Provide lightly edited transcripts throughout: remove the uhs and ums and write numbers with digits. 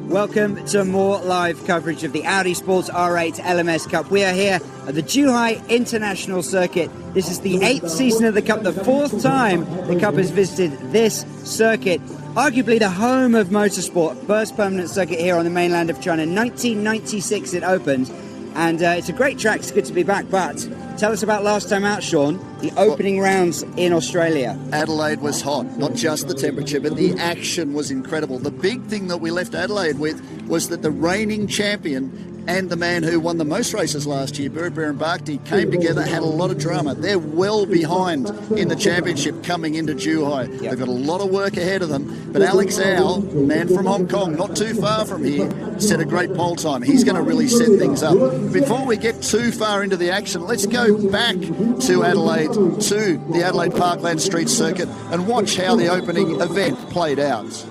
Welcome to more live coverage of the Audi Sports R8 LMS Cup. We are here at the Zhuhai International Circuit. This is the 8th season of the Cup, the 4th time the Cup has visited this circuit. Arguably the home of motorsport, first permanent circuit here on the mainland of China. 1996 it opened, and it's a great track. It's good to be back, but tell us about last time out, Sean, the opening rounds in Australia. Adelaide was hot, not just the temperature, but the action was incredible. The big thing that we left Adelaide with was that the reigning champion and the man who won the most races last year, Bird Bharti, came together, had a lot of drama. They're well behind in the championship coming into Zhuhai. Yep. They've got a lot of work ahead of them. But Alex Zhou, man from Hong Kong, not too far from here, set a great pole time. He's going to really set things up. Before we get too far into the action, let's go back to Adelaide, to the Adelaide Parkland Street Circuit, and watch how the opening event played out.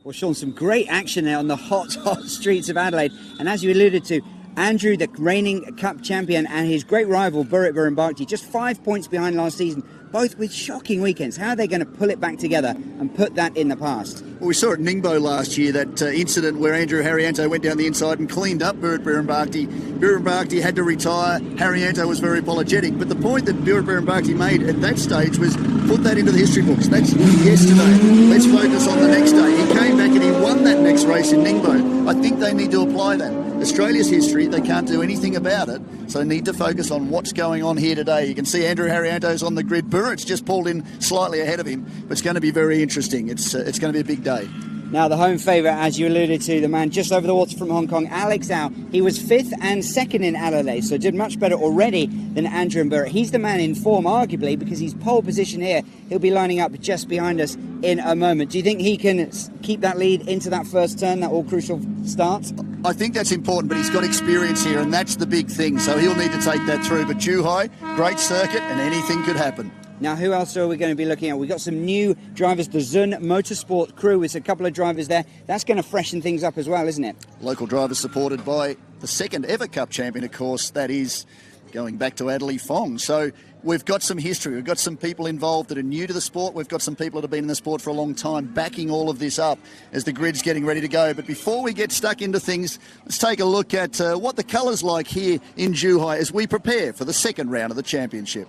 Well, Sean, some great action there on the hot streets of Adelaide. And as you alluded to, Andrew, the reigning Cup champion, and his great rival, Bird Bharti, just 5 points behind last season, both with shocking weekends. How are they going to pull it back together and put that in the past? Well, we saw at Ningbo last year that incident where Andrew Harrianto went down the inside and cleaned up Bird Bharti. Bird Bharti had to retire. Harrianto was very apologetic. But the point that Bird Bharti made at that stage was put that into the history books. That's yesterday. Let's focus on the next day. He came back and he won that next race in Ningbo. I think they need to apply that. Australia's history, they can't do anything about it, so they need to focus on what's going on here today. You can see Andrew Harrianto's on the grid. Burrett's just pulled in slightly ahead of him, but it's going to be very interesting. It's going to be a big day. Now, the home favourite, as you alluded to, the man just over the water from Hong Kong, Alex Zhou. He was 5th and 2nd in Adelaide, so did much better already than Andrew and Burrett. He's the man in form, arguably, because he's pole position here. He'll be lining up just behind us in a moment. Do you think he can keep that lead into that first turn, that all-crucial start? I think that's important, but he's got experience here, and that's the big thing, so he'll need to take that through. But Zhuhai, great circuit, and anything could happen. Now, who else are we going to be looking at? We've got some new drivers, the Zun Motorsport crew, with a couple of drivers there. That's going to freshen things up as well, isn't it? Local drivers supported by the second ever Cup champion, of course, that is going back to Adelaide Fong. So we've got some history. We've got some people involved that are new to the sport. We've got some people that have been in the sport for a long time backing all of this up as the grid's getting ready to go. But before we get stuck into things, let's take a look at what the colour's like here in Zhuhai as we prepare for the second round of the championship.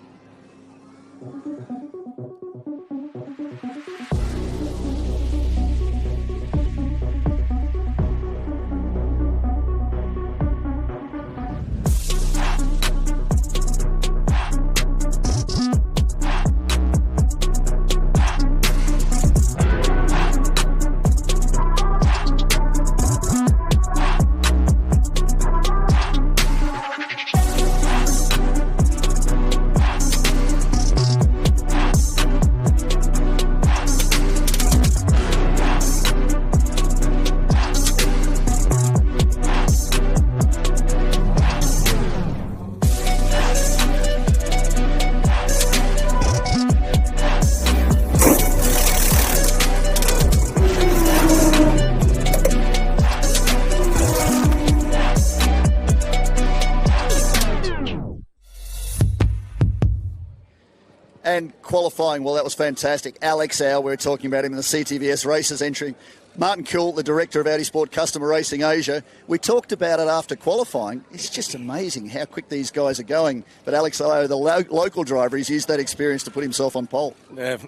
And qualifying, well, that was fantastic. Alex Au, we were talking about him in the CTVS races entry. Martin Kuhl, the director of Audi Sport Customer Racing Asia. We talked about it after qualifying. It's just amazing how quick these guys are going. But Alex Au, the local driver, he's used that experience to put himself on pole.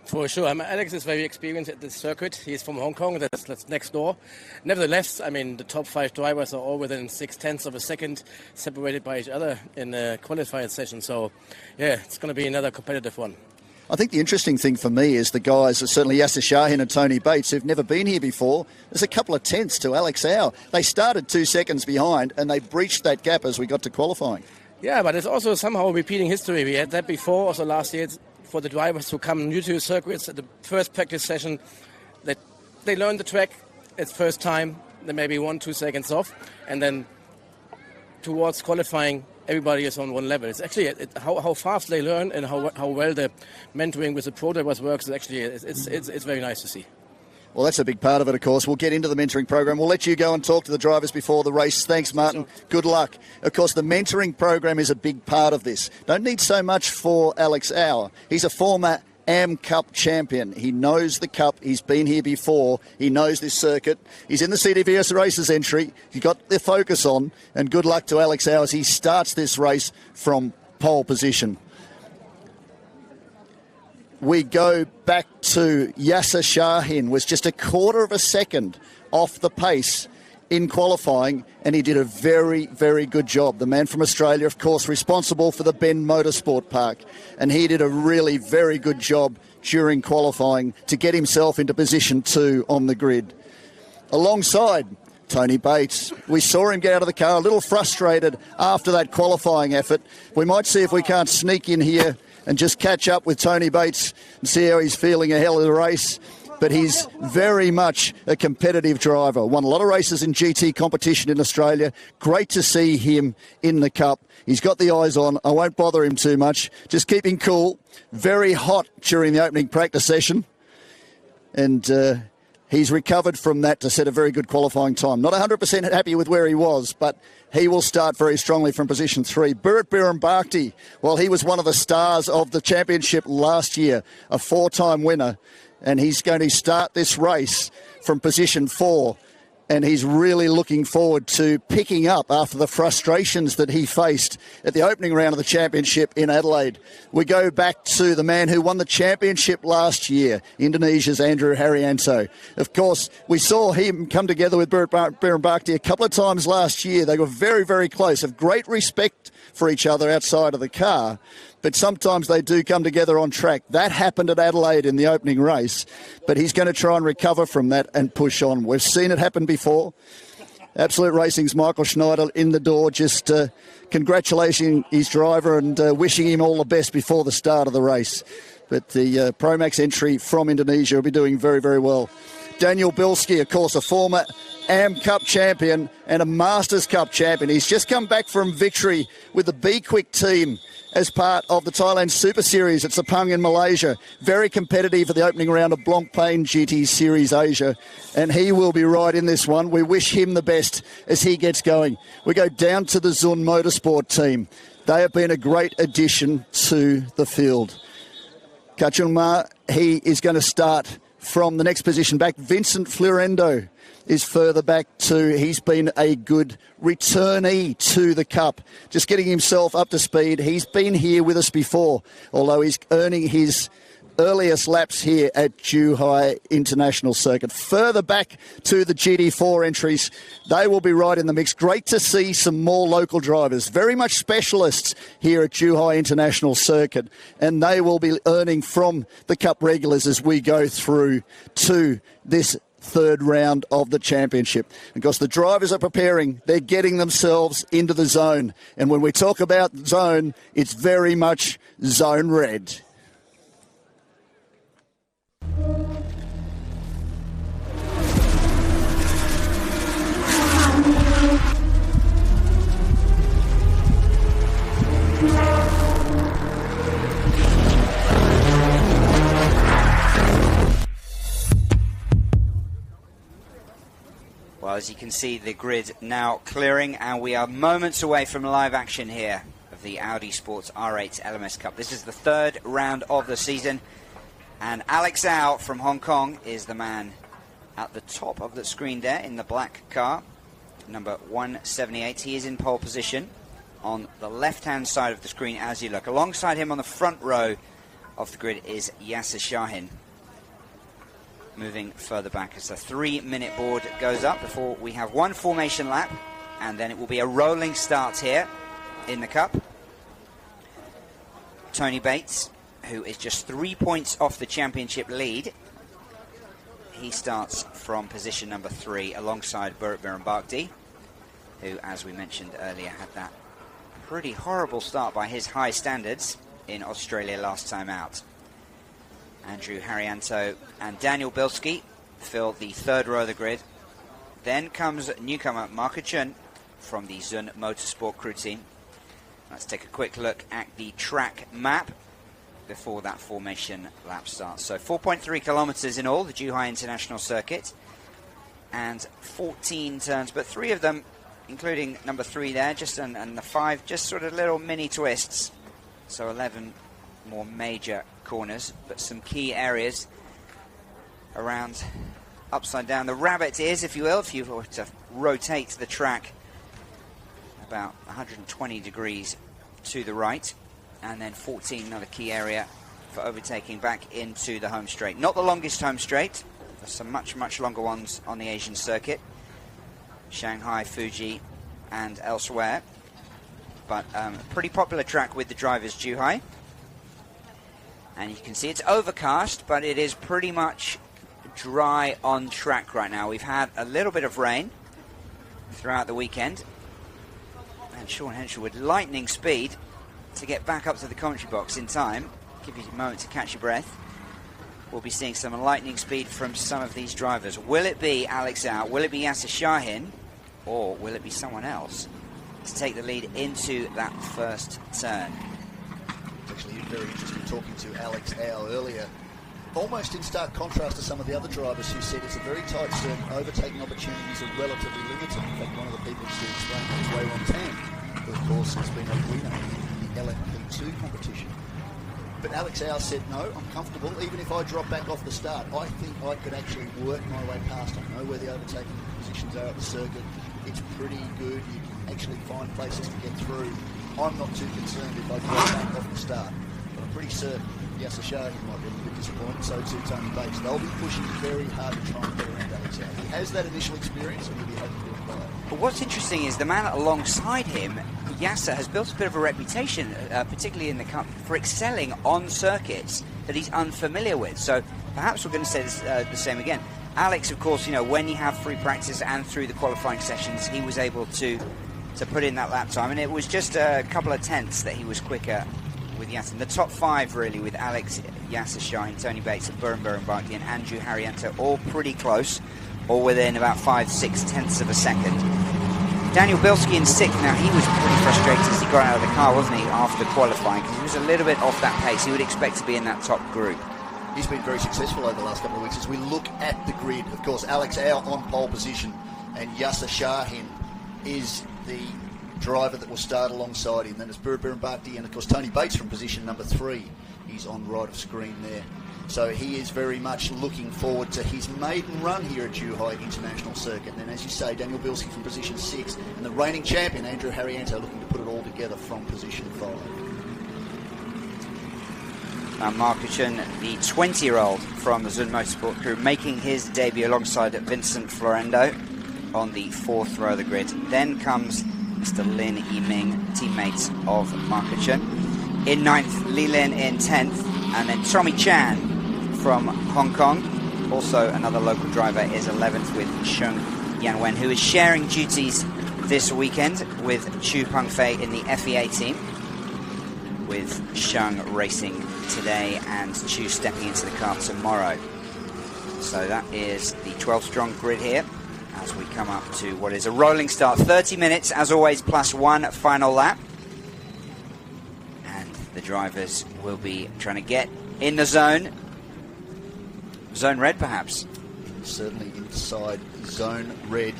For sure. Alex is very experienced at this circuit. He's from Hong Kong. That's next door. Nevertheless, the top 5 drivers are all within 0.6 of a second, separated by each other in the qualifying session. So, yeah, it's going to be another competitive one. I think the interesting thing for me is the guys, certainly Yasser Shahin and Tony Bates, who've never been here before. There's a couple of tenths to Alex Au. They started 2 seconds behind and they breached that gap as we got to qualifying. Yeah, but it's also somehow repeating history. We had that before, also last year, for the drivers who come new to circuits at the first practice session. That they learn the track, it's first time, they may be 1-2 seconds off, and then towards qualifying, everybody is on one level. It's actually how fast they learn and how well the mentoring with the pro drivers works. It's very nice to see. Well, that's a big part of it, of course. We'll get into the mentoring program. We'll let you go and talk to the drivers before the race. Thanks, Martin. Good luck. Of course, the mentoring program is a big part of this. Don't need so much for Alex Au. He's a former AM Cup champion. He knows the Cup. He's been here before. He knows this circuit. He's in the CTVS races entry. He got the focus on. And good luck to Alex Au as he starts this race from pole position. We go back to Yasser Shahin, was just a quarter of a second off the pace in qualifying, and he did a very, very good job. The man from Australia, of course, responsible for the Bend Motorsport Park, and he did a really very good job during qualifying to get himself into position 2 on the grid. Alongside Tony Bates, we saw him get out of the car a little frustrated after that qualifying effort. We might see if we can't sneak in here and just catch up with Tony Bates and see how he's feeling ahead of the race. But he's very much a competitive driver. Won a lot of races in GT competition in Australia. Great to see him in the Cup. He's got the eyes on. I won't bother him too much. Just keep him cool. Very hot during the opening practice session. And he's recovered from that to set a very good qualifying time. Not 100% happy with where he was, but he will start very strongly from position 3. Burit Bhirombhakdi, well, he was one of the stars of the championship last year, a 4-time winner. And he's going to start this race from position 4. And he's really looking forward to picking up after the frustrations that he faced at the opening round of the championship in Adelaide. We go back to the man who won the championship last year, Indonesia's Andrew Haryanto. Of course, we saw him come together with Burit Bhirombhakdi a couple of times last year. They were very, very close, have great respect for each other outside of the car. But sometimes they do come together on track. That happened at Adelaide in the opening race, but he's going to try and recover from that and push on. We've seen it happen before. Absolute Racing's Michael Schneider in the door, just congratulating his driver and wishing him all the best before the start of the race. But the Pro-Max entry from Indonesia will be doing very, very well. Daniel Bilski, of course, a former AM Cup champion and a Masters Cup champion. He's just come back from victory with the Be Quick team as part of the Thailand Super Series at Sepang in Malaysia. Very competitive for the opening round of Blancpain GT Series Asia. And he will be right in this one. We wish him the best as he gets going. We go down to the Zun Motorsport team. They have been a great addition to the field. Kachunma, he is going to start from the next position back. Vincent Florendo is further back too. He's been a good returnee to the Cup, just getting himself up to speed. He's been here with us before, although he's earning his earliest laps here at Zhuhai International Circuit. Further back to the GT4 entries, they will be right in the mix. Great to see some more local drivers, very much specialists here at Zhuhai International Circuit, and they will be earning from the Cup regulars as we go through to this third round of the championship. Because the drivers are preparing, they're getting themselves into the zone. And when we talk about zone, it's very much zone red. Well, as you can see, the grid now clearing, and we are moments away from live action here of the Audi Sports R8 LMS Cup. This is the third round of the season, and Alex Au from Hong Kong is the man at the top of the screen there in the black car, number 178. He is in pole position on the left-hand side of the screen as you look. Alongside him on the front row of the grid is Yasser Shahin. Moving further back as the 3-minute board goes up before we have one formation lap, and then it will be a rolling start here in the Cup. Tony Bates, who is just 3 points off the championship lead, he starts from position number 3 alongside Burrit Birambagdi, who, as we mentioned earlier, had that pretty horrible start by his high standards in Australia last time out. Andrew Haryanto and Daniel Bilski fill the third row of the grid. Then comes newcomer Marco Chun from the Zun Motorsport crew team. Let's take a quick look at the track map before that formation lap starts. So 4.3 kilometers in all, the Zhuhai International Circuit, and 14 turns, but 3 of them, including number 3 there, and the 5, just sort of little mini twists. So 11 more major corners, but some key areas around upside down the rabbit ears, if you will, if you were to rotate the track about 120 degrees to the right, and then 14, another key area for overtaking back into the home straight. Not the longest home straight, there's some much longer ones on the Asian circuit, Shanghai, Fuji and elsewhere, but a pretty popular track with the drivers, Zhuhai. And you can see it's overcast, but it is pretty much dry on track right now. We've had a little bit of rain throughout the weekend, and Sean Henschel with lightning speed to get back up to the commentary box in time. Give you a moment to catch your breath. We'll be seeing some lightning speed from some of these drivers. Will it be Alex Au? Will it be Yasser Shahin? Or will it be someone else to take the lead into that first turn? Actually, very interesting talking to Alex Au earlier. Almost in stark contrast to some of the other drivers who said it's a very tight circuit, overtaking opportunities are relatively limited. In fact, one of the people to explain that is Wei Tan, who of course has been a winner in the LMP2 competition. But Alex Au said, no, I'm comfortable. Even if I drop back off the start, I think I could actually work my way past. I know where the overtaking positions are at the circuit. It's pretty good. You can actually find places to get through. I'm not too concerned if I drop back off the start. But I'm pretty certain Yasser Shahin might be a bit disappointed, so too Tony Bates. They'll be pushing very hard to try and get around Alex Au. He has that initial experience and he'll be hoping to apply it. But what's interesting is the man alongside him, Yasser, has built a bit of a reputation, particularly in the Cup, for excelling on circuits that he's unfamiliar with. So perhaps we're going to say this, the same again. Alex, of course, you know, when he had free practice and through the qualifying sessions, he was able to put in that lap time, and it was just a couple of tenths that he was quicker with Yasser. The top 5 really with Alex, Yasser Shahin, Tony Bates and Burrit Birambagdi and Andrew Haryanto, all pretty close, all within about 5-6 tenths of a second. Daniel Bilski in 6th. Now he was pretty frustrated as he got out of the car, wasn't he, after qualifying, because he was a little bit off that pace. He would expect to be in that top group. He's been very successful over the last couple of weeks. As we look at the grid, of course, Alex Au on pole position and Yasser Shahin is the driver that will start alongside him. Then it's Burabir and Bhakti, and of course Tony Bates from position number 3. He's on right of screen there. So he is very much looking forward to his maiden run here at Zhuhai International Circuit. And then, as you say, Daniel Bilski from position 6, and the reigning champion, Andrew Harrianto, looking to put it all together from position 5. Markuchin, the 20-year-old from the Zun Motorsport crew, making his debut alongside Vincent Florendo on the 4th row of the grid. Then comes Mr. Lin Yiming, teammate of Markuchin. In 9th, Li Lin in 10th, and then Tommy Chan from Hong Kong, also another local driver, is 11th with Sheng Yanwen, who is sharing duties this weekend with Chu Pengfei in the FEA team, with Sheng racing today and Chu stepping into the car tomorrow. So that is the 12-strong grid here as we come up to what is a rolling start. 30 minutes, as always, plus 1 final lap. And the drivers will be trying to get in the zone. Zone red, perhaps. Certainly inside zone red.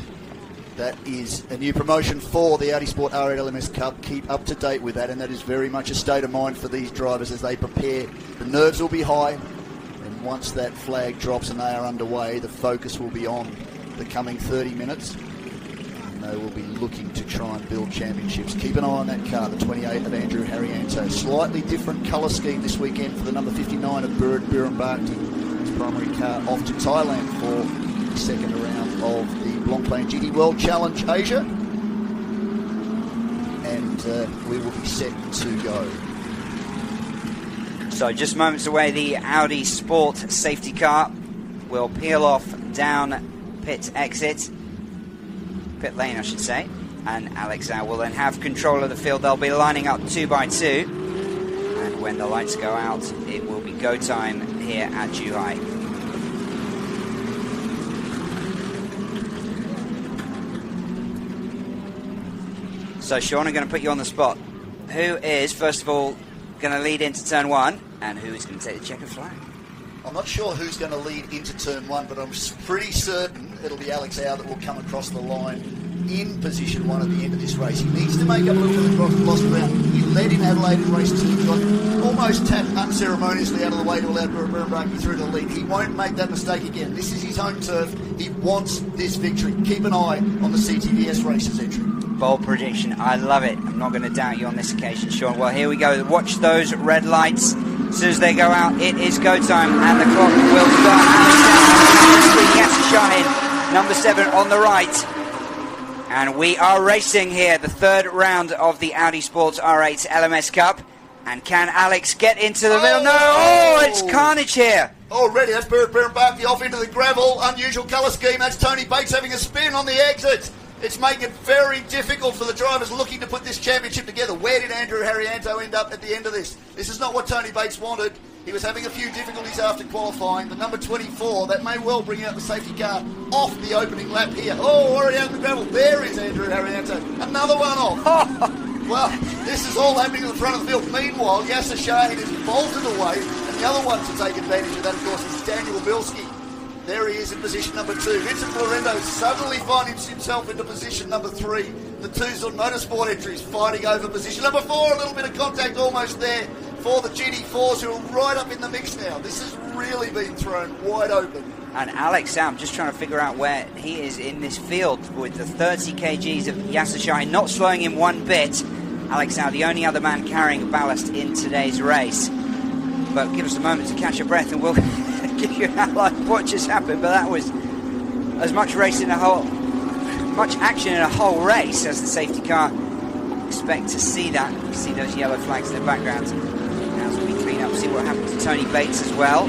That is a new promotion for the Audi Sport R8 LMS Cup. Keep up to date with that, and that is very much a state of mind for these drivers as they prepare. The nerves will be high, and once that flag drops and they are underway, the focus will be on the coming 30 minutes. And they will be looking to try and build championships. Keep an eye on that car, the 28 of Andrew Harrianto. Slightly different colour scheme this weekend for the number 59 of Biran Bhakti. His primary car off to Thailand for the second round of the Blancpain GT World Challenge Asia. And we will be set to go. So just moments away, the Audi Sport safety car will peel off down pit lane, I should say, and Alex Zhao will then have control of the field. They'll be lining up 2 by 2, and when the lights go out, it will be go time here at Zhuhai. So Sean, I'm going to put you on the spot. Who is, first of all, going to lead into turn 1, and who is going to take the checkered flag? I'm not sure who's going to lead into turn 1, but I'm pretty certain it'll be Alex Au that will come across the line in position 1 at the end of this race. He needs to make up a little bit of lost ground. He led in Adelaide in race 2, got almost tapped unceremoniously out of the way to allow Burabir through the lead. He won't make that mistake again. This is his home turf. He wants this victory. Keep an eye on the CTVS races entry. Bold prediction. I love it. I'm not going to doubt you on this occasion, Sean. Well, here we go. Watch those red lights. As soon as they go out, it is go time, and the clock will start. Shine, number 7 on the right. And we are racing here, the 3rd round of the Audi Sports R8 LMS Cup. And can Alex get into the middle? No! Oh, it's carnage here. Already, that's Biran Bhakti off into the gravel. Unusual colour scheme. That's Tony Bates having a spin on the exit. It's making it very difficult for the drivers looking to put this championship together. Where did Andrew Harrianto end up at the end of this? This is not what Tony Bates wanted. He was having a few difficulties after qualifying. The number 24, that may well bring out the safety car off the opening lap here. Oh, already out in the gravel. There is Andrew Harrianto. Another one off. Well, this is all happening at the front of the field. Meanwhile, Yasser Shahin is bolted away, and the other one to take advantage of that, of course, is Daniel Bilski. There he is in position number 2. Vincent Florendo suddenly finds himself into position number 3. The 2s on Motorsport entries fighting over position number 4. A little bit of contact almost there for the GT4s, who are right up in the mix now. This has really been thrown wide open. And Alex Au, I'm just trying to figure out where he is in this field with the 30 kgs of Yasser Shahin, not slowing him one bit. Alex Au, the only other man carrying ballast in today's race. But give us a moment to catch a breath and we'll give you an outline of what just happened. But that was as much action in a whole race as the safety car. Expect to see that. You see those yellow flags in the background. As we clean up, see what happened to Tony Bates as well.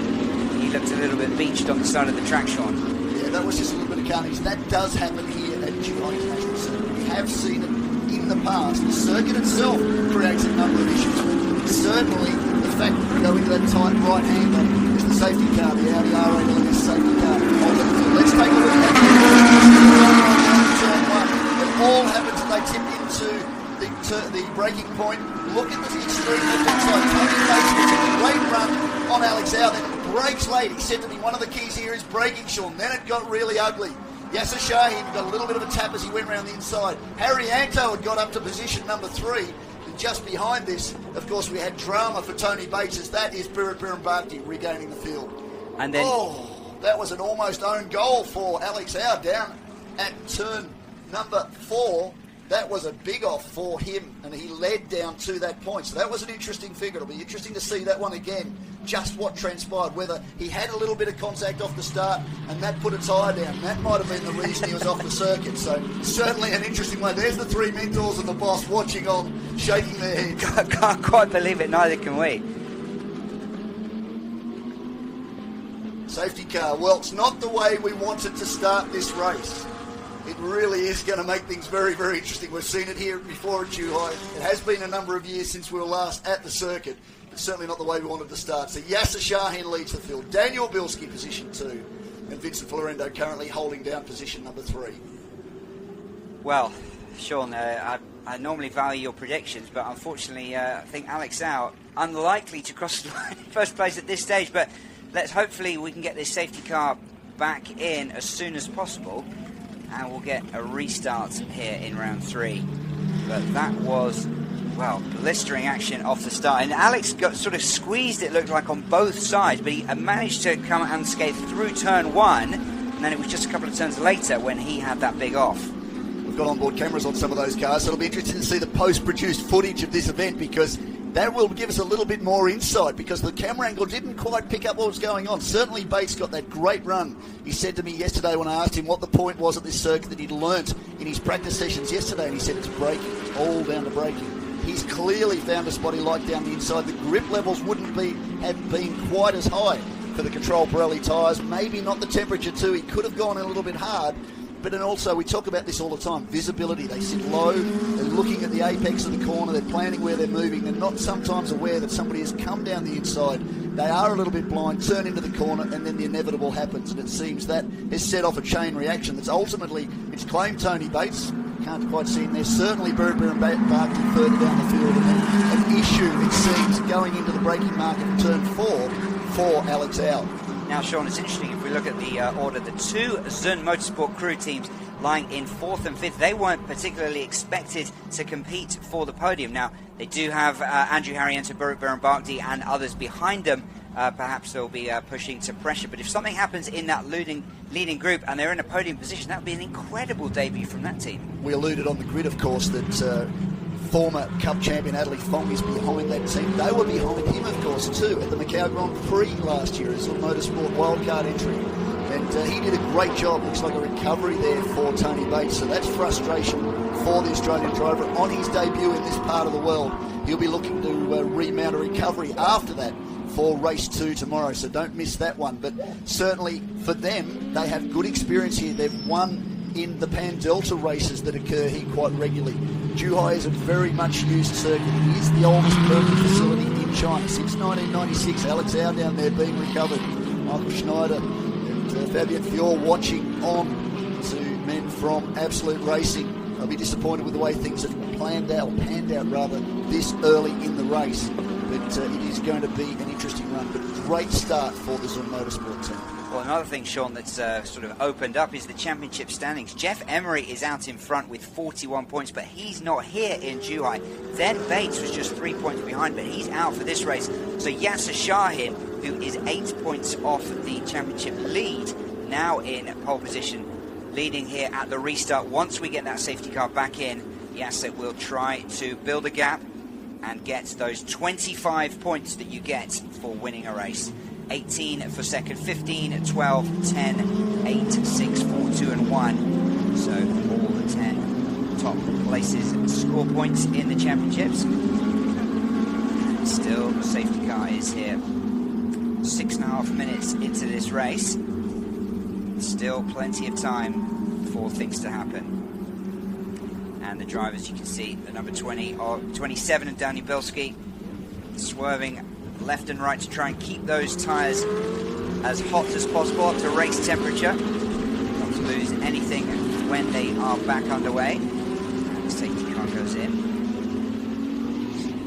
He looked a little bit beached on the side of the track, Sean. Yeah, that was just a little bit of carnage. That does happen here at Zhuhai International Circuit. We have seen it in the past. The circuit itself creates a number of issues, but certainly the fact that we go into that tight right-hander is the safety car, the Audi R8 LMS safety car. Let's take a look at that. It all happens and they tip into the braking point. Look at the extreme left side. Tony Bates gets a great run on Alex Au, then brakes late. He said to me, one of the keys here is braking, Sean. Then it got really ugly. Yasser Shaheen got a little bit of a tap as he went around the inside. Harry Anto had got up to position number 3. And just behind this, of course, we had drama for Tony Bates, as that is Birit Bhirombhakdi regaining the field. And then... that was an almost own goal for Alex Howe down at turn number 4. That was a big off for him, and he led down to that point. So that was an interesting figure. It'll be interesting to see that one again, just what transpired, whether he had a little bit of contact off the start and that put a tyre down. That might have been the reason he was off the circuit. So certainly an interesting one. There's the 3 mentors and the boss watching on, shaking their heads. Can't quite believe it, neither can we. Safety car. Well, it's not the way we wanted to start this race. It really is going to make things very, very interesting. We've seen it here before at Zhuhai. It has been a number of years since we were last at the circuit. It's certainly not the way we wanted to start. So Yasser Shaheen leads the field. Daniel Bilski position 2. And Vincent Florendo currently holding down position number 3. Well, Sean, I normally value your predictions, but unfortunately I think Alex Howe unlikely to cross the line in first place at this stage. But hopefully we can get this safety car back in as soon as possible, and we'll get a restart here in round 3. But that was, well, blistering action off the start. And Alex got sort of squeezed, it looked like, on both sides, but he managed to come unscathed through turn 1, and then it was just a couple of turns later when he had that big off. We've got onboard cameras on some of those cars, so it'll be interesting to see the post-produced footage of this event, because that will give us a little bit more insight, because the camera angle didn't quite pick up what was going on. Certainly Bates got that great run. He said to me yesterday when I asked him what the point was at this circuit that he'd learnt in his practice sessions yesterday, and he said it's braking. It's all down to braking. He's clearly found a spot he liked down the inside. The grip levels wouldn't have been quite as high for the Control Pirelli tyres. Maybe not the temperature too. He could have gone in a little bit hard. But then also, we talk about this all the time, visibility. They sit low, they're looking at the apex of the corner, they're planning where they're moving, they're not sometimes aware that somebody has come down the inside. They are a little bit blind, turn into the corner, and then the inevitable happens. And it seems that has set off a chain reaction that's ultimately, it's claimed Tony Bates, can't quite see him there, certainly Birit Bhirombhakdi further down the field, and then an issue, it seems, going into the braking market in turn 4 for Alex Howe. Now, Sean, it's interesting, if we look at the order, the 2 Zun Motorsport crew teams lying in 4th and 5th, they weren't particularly expected to compete for the podium. Now, they do have Andrew Harriento, Birit Bhirombhakdi and others behind them. Perhaps they'll be pushing to pressure. But if something happens in that leading group and they're in a podium position, that would be an incredible debut from that team. We alluded on the grid, of course, that former Cup champion Adley Fong is behind that team. They were behind him, of course, too, at the Macau Grand Prix last year as a motorsport wildcard entry. And he did a great job. Looks like a recovery there for Tony Bates. So that's frustration for the Australian driver on his debut in this part of the world. He'll be looking to remount a recovery after that for race 2 tomorrow. So don't miss that one. But certainly for them, they have good experience here. They've won in the Pan Delta races that occur here quite regularly. Zhuhai is a very much used circuit. It is the oldest permanent facility in China since 1996. Alex Howe down there being recovered. Michael Schneider and Fabien Fior watching on to men from Absolute Racing. I'll be disappointed with the way things have panned out this early in the race. But it is going to be an interesting run. But great start for the Zun Motorsport team. Well, another thing, Sean, that's sort of opened up is the championship standings. Jeff Emery is out in front with 41 points, but he's not here in Zhuhai. Then Bates was just 3 points behind, but he's out for this race. So Yasser Shaheen, who is 8 points off the championship lead, now in pole position, leading here at the restart. Once we get that safety car back in, Yasser will try to build a gap and get those 25 points that you get for winning a race. 18 for second, 15, 12, 10, 8, 6, 4, 2 and 1. So all the 10 top places score points in the championships. And still, the safety car is here. 6.5 minutes into this race. Still plenty of time for things to happen. And the drivers, you can see, the number 20 or 27 of Daniel Bilski swerving left and right to try and keep those tyres as hot as possible up to race temperature, not to lose anything when they are back underway. And the safety car goes in.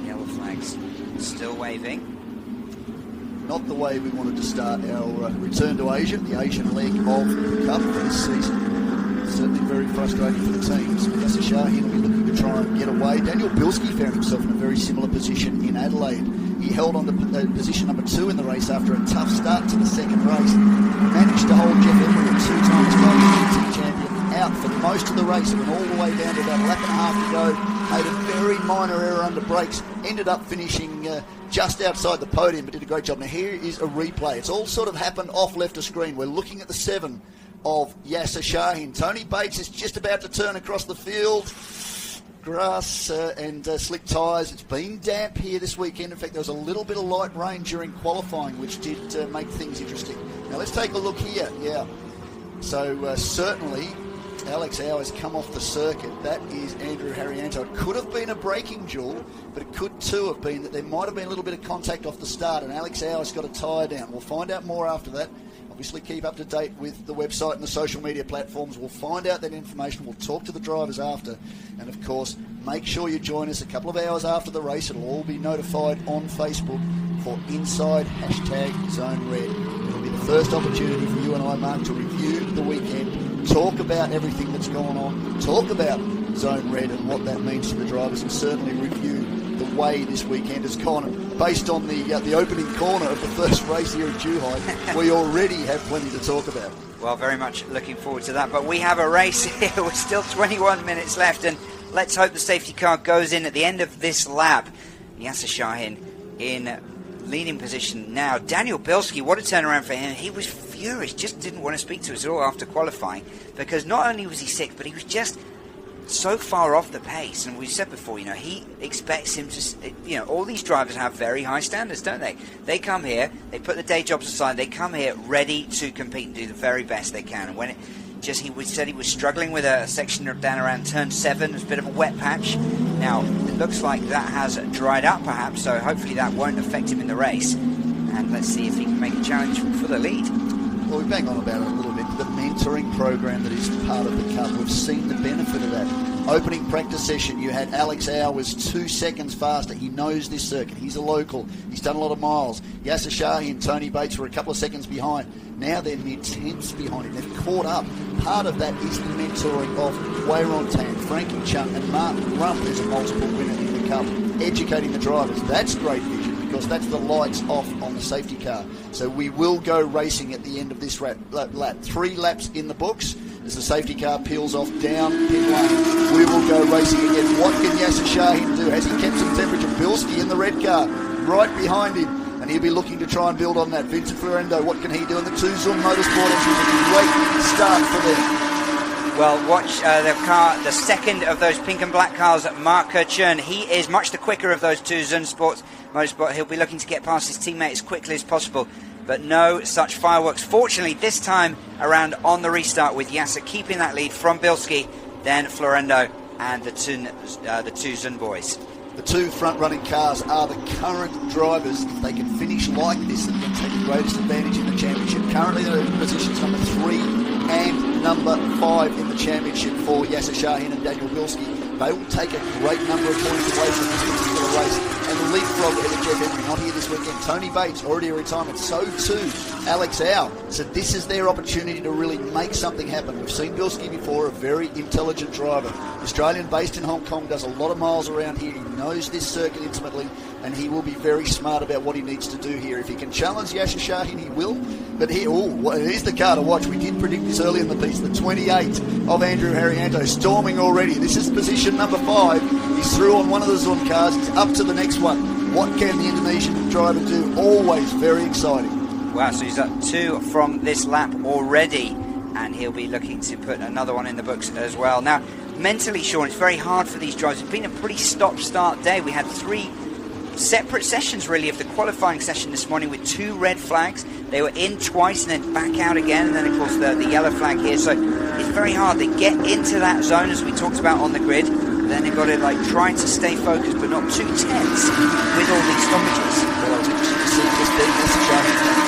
Yellow flags still waving. Not the way we wanted to start our return to Asia, the Asian leg of the Cup for this season. certainly very frustrating for the teams. Yasser Shahin will be looking to try and get away. Daniel Bilski found himself in a very similar position in Adelaide. He held on to position number 2 in the race after a tough start to the second race. Managed to hold Jeff Emery, a 2-time Australian champion, out for most of the race. It went all the way down to about a lap and a half to go. Made a very minor error under brakes. Ended up finishing just outside the podium, but did a great job. Now here is a replay. It's all sort of happened off left of screen. We're looking at the 7 of Yasser Shahin. Tony Bates is just about to turn across the field. Grass and slick tyres. It's been damp here this weekend. In fact, there was a little bit of light rain during qualifying, which did make things interesting. Now let's take a look here. Yeah. So certainly Alex Howe has come off the circuit. That is Andrew Harrianto. It could have been a braking duel, but it could too have been that there might have been a little bit of contact off the start, and Alex Howe has got a tyre down. We'll find out more after that. Obviously keep up to date with the website and the social media platforms. We'll find out that information. We'll talk to the drivers after. And of course, make sure you join us a couple of hours after the race. It'll all be notified on Facebook for Inside #ZoneRed. It'll be the first opportunity for you and I, Mark, to review the weekend, talk about everything that's going on, talk about Zone Red and what that means to the drivers, and certainly review the way this weekend has gone. Based on the opening corner of the first race here at Zhuhai, we already have plenty to talk about. Well, very much looking forward to that. But we have a race here with still 21 minutes left, and let's hope the safety car goes in at the end of this lap. Yasser Shahin in leading position now. Daniel Bilski, what a turnaround for him. He was furious, just didn't want to speak to us at all after qualifying, because not only was he sick, but he was just so far off the pace. And we said before, he expects him to, all these drivers have very high standards, don't they? They come here, they put the day jobs aside, they come here ready to compete and do the very best they can. And when he said he was struggling with a section down around turn 7, there's a bit of a wet patch. Now, it looks like that has dried up perhaps, so hopefully that won't affect him in the race. And let's see if he can make a challenge for the lead. Well, we bang on about it a little bit. The mentoring program that is part of the Cup, we've seen the benefit of that. Opening practice session, you had Alex Howe was 2 seconds faster. He knows this circuit. He's a local. He's done a lot of miles. Yasser Shahin, Tony Bates were a couple of seconds behind. Now they're mid-tenths behind him. They've caught up. Part of that is the mentoring of Wayron Tan, Frankie Chung, and Martin Rump, who's a multiple winner in the Cup, educating the drivers. That's great vision, because that's the lights off on the safety car. So we will go racing at the end of this lap. 3 laps in the books as the safety car peels off down pit lane. We will go racing again. What can Yasser Shahin do? Has he kept some temperature? Bilski in the red car, right behind him, and he'll be looking to try and build on that. Vincent Florendo, what can he do? And the 2 Zoom Motorsport engines, a great start for them. Well, watch the second of those pink and black cars, Mark Churn. He is much the quicker of those 2 Zun Motorsport. He'll be looking to get past his teammate as quickly as possible, but no such fireworks. Fortunately, this time around on the restart, with Yasser keeping that lead from Bilski, then Florendo and the two Zun boys. The 2 front-running cars are the current drivers. If they can finish like this, they're going to take the greatest advantage in the championship. Currently, they're in positions number 3 and number 5 in the championship for Yasser Shahin and Daniel Bilski. They will take a great number of points away from this particular race. And the leapfrog ahead of Jeff Emery, not here this weekend. Tony Bates, already a retirement. So too, Alex Howe. So this is their opportunity to really make something happen. We've seen Bilski before, a very intelligent driver. Australian based in Hong Kong, does a lot of miles around here. He knows this circuit intimately, and he will be very smart about what he needs to do here. If he can challenge Yasser Shahin, he will. But here's the car to watch. We did predict this early in the piece. The 28 of Andrew Harrianto storming already. This is position number 5. He's through on one of the Zun cars. He's up to the next one. What can the Indonesian driver do? Always very exciting. Wow, so he's up 2 from this lap already, and he'll be looking to put another one in the books as well. Now, mentally, Sean, it's very hard for these drivers. It's been a pretty stop-start day. We had 3 separate sessions, really, of the qualifying session this morning with 2 red flags. They were in twice and then back out again, and then, of course, the yellow flag here. So it's very hard. They get into that zone, as we talked about on the grid, and then they've got to, try to stay focused, but not too tense with all these stoppages. Well, it's interesting to see this being Mr.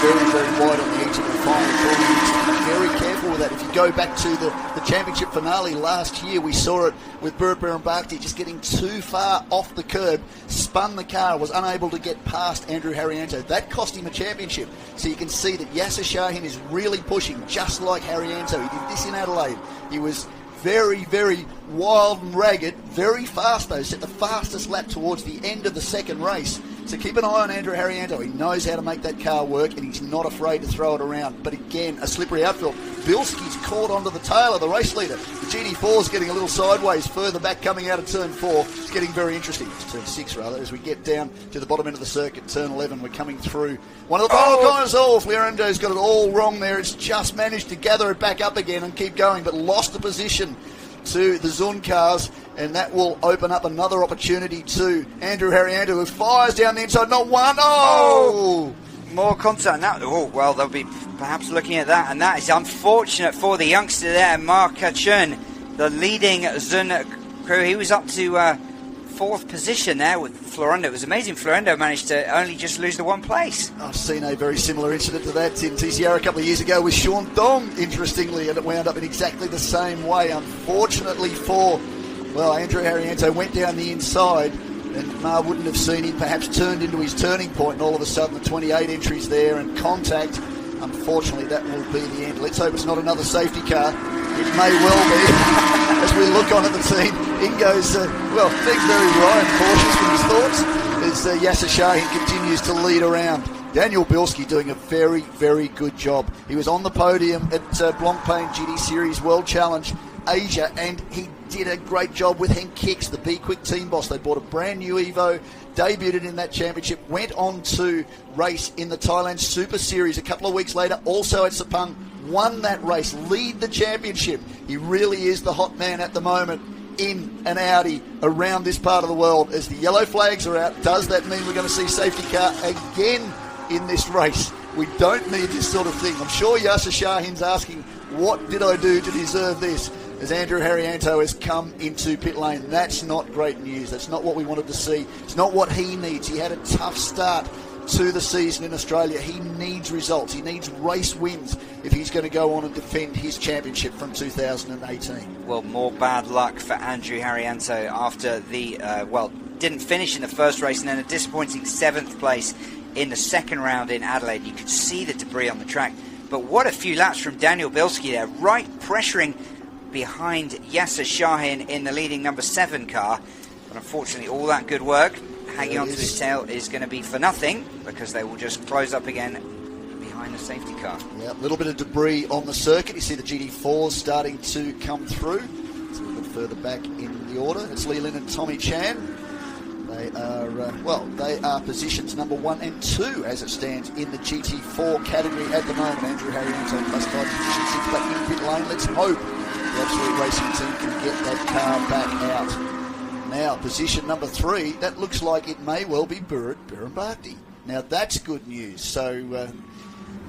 very, very wide on the edge of the final corner. Very careful with that. If you go back to the championship finale last year, we saw it with Burr and Bakhti just getting too far off the curb, spun the car, was unable to get past Andrew Harrianto. That cost him a championship. So you can see that Yasser Shahin is really pushing, just like Harrianto. He did this in Adelaide. He was very, very wild and ragged, very fast though, set the fastest lap towards the end of the second race. So keep an eye on Andrew Harrianto. He knows how to make that car work, and he's not afraid to throw it around. But again, a slippery outfield. Bilski's caught onto the tail of the race leader. The GT4's getting a little sideways further back coming out of turn 4. It's getting very interesting. It's turn 6 rather, as we get down to the bottom end of the circuit, turn 11. We're coming through one of the final corners. Oh, Floriando's got it all wrong there. It's just managed to gather it back up again and keep going, but lost the position to the Zun cars, and that will open up another opportunity to Andrew Harrianto, who fires down the inside. Not one. Oh! More contact now. Oh, well, they'll be perhaps looking at that, and that is unfortunate for the youngster there, Mark Chun, the leading Zun crew. He was up to 4th position there with Florendo. It was amazing. Florendo managed to only just lose the 1 place. I've seen a very similar incident to that in TCR a couple of years ago with Sean Dong, interestingly, and it wound up in exactly the same way. Unfortunately for, well, Andrew Harrianto went down the inside, and Ma wouldn't have seen him, perhaps turned into his turning point, and all of a sudden the 28 entries there and contact. Unfortunately, that will be the end. Let's hope it's not another safety car. It may well be. As we look on at the team, Ingo's, being very wry and cautious with his thoughts as Yasser Shahin continues to lead around. Daniel Bilski doing a very, very good job. He was on the podium at Blancpain GT Series World Challenge Asia, and he did a great job with Henk Kicks, the Be Quick team boss. They bought a brand new Evo, debuted in that championship, went on to race in the Thailand Super Series a couple of weeks later, also at Sepang, won that race, lead the championship. He really is the hot man at the moment in an Audi around this part of the world. As the yellow flags are out, does that mean we're going to see safety car again in this race? We don't need this sort of thing. I'm sure Yasser Shahin's asking, what did I do to deserve this? As Andrew Harrianto has come into pit lane. That's not great news. That's not what we wanted to see. It's not what he needs. He had a tough start to the season in Australia. He needs results. He needs race wins if he's going to go on and defend his championship from 2018. Well, more bad luck for Andrew Harrianto after the, didn't finish in the first race and then a disappointing 7th place in the second round in Adelaide. You could see the debris on the track. But what a few laps from Daniel Bilski there, right pressuring behind Yasser Shahin in the leading number 7 car. But unfortunately, all that good work hanging onto his tail is going to be for nothing, because they will just close up again behind the safety car. Yeah, a little bit of debris on the circuit. You see the GT4s starting to come through. It's a little bit further back in the order. It's Lee Lin and Tommy Chan. They are positions number 1 and 2 as it stands in the GT4 category at the moment. Andrew Harrianto classified position 6 back in pit lane. Let's hope the Absolute Racing team can get that car back out. Now, position number 3, that looks like it may well be Burrit Birambakti. Now, that's good news. So,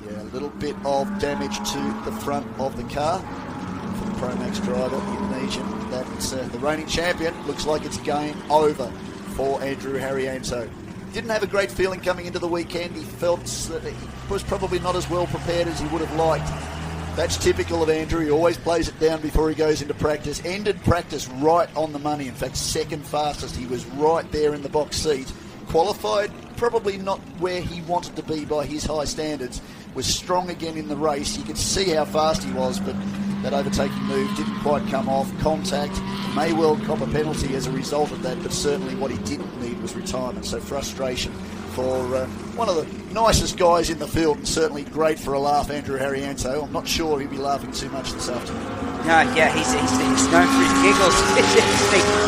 a little bit of damage to the front of the car for the Pro Max driver, Indonesian. That's the reigning champion. Looks like it's game over for Andrew Harrianto. Didn't have a great feeling coming into the weekend. He felt that he was probably not as well prepared as he would have liked. That's typical of Andrew. He always plays it down before he goes into practice. Ended practice right on the money. In fact, second fastest. He was right there in the box seat. Qualified, probably not where he wanted to be by his high standards. Was strong again in the race. You could see how fast he was, but that overtaking move didn't quite come off. Contact, may well cop a penalty as a result of that, but certainly what he didn't need was retirement. So frustration for one of the nicest guys in the field, and certainly great for a laugh, Andrew Harrianto. I'm not sure he'll be laughing too much this afternoon. No, yeah, he's known for his giggles.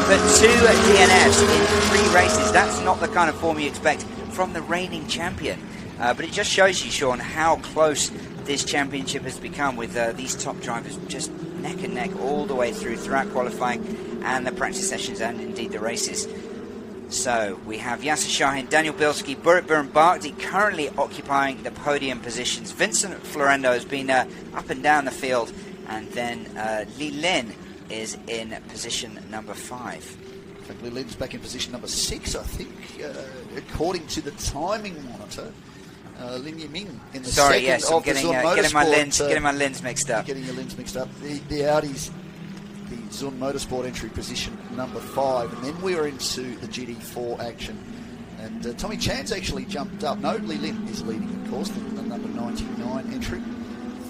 But 2 DNFs in 3 races, that's not the kind of form you expect from the reigning champion. But it just shows you, Sean, how close this championship has become with these top drivers just neck and neck all the way throughout qualifying and the practice sessions and indeed the races. So we have Yasser Shahin, Daniel Bilski, Burrit Birambakti currently occupying the podium positions. Vincent Florendo has been up and down the field, and then Lee Lin is in position number 5. In fact, Lee Lin's back in position number 6, I think, according to the timing monitor. Lin Yiming in the Sorry, second yes, of I'm getting my lens mixed up. Getting your lens mixed up. The Audi's the Zun Motorsport entry position number 5, and then we are into the GT4 action. And Tommy Chan's actually jumped up. No, Lee Lin is leading, of course, the number 99 entry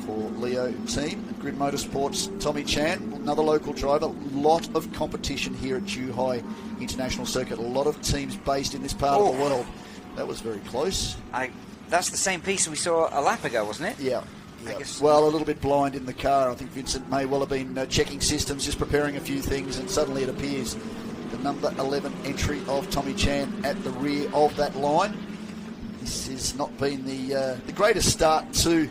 for Leo team. Grid Motorsports, Tommy Chan, another local driver. A lot of competition here at Zhuhai International Circuit. A lot of teams based in this part of the world. That was very close. That's the same piece we saw a lap ago, wasn't it? Yeah. I guess. Well, a little bit blind in the car. I think Vincent may well have been checking systems, just preparing a few things, and suddenly it appears the number 11 entry of Tommy Chan at the rear of that line. This has not been the greatest start to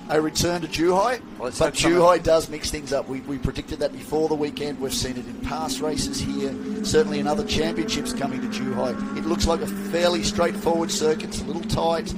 a return to Zhuhai, but Zhuhai does mix things up. We predicted that before the weekend. We've seen it in past races here, certainly in other championships coming to Zhuhai. It looks like a fairly straightforward circuit. It's a little tight,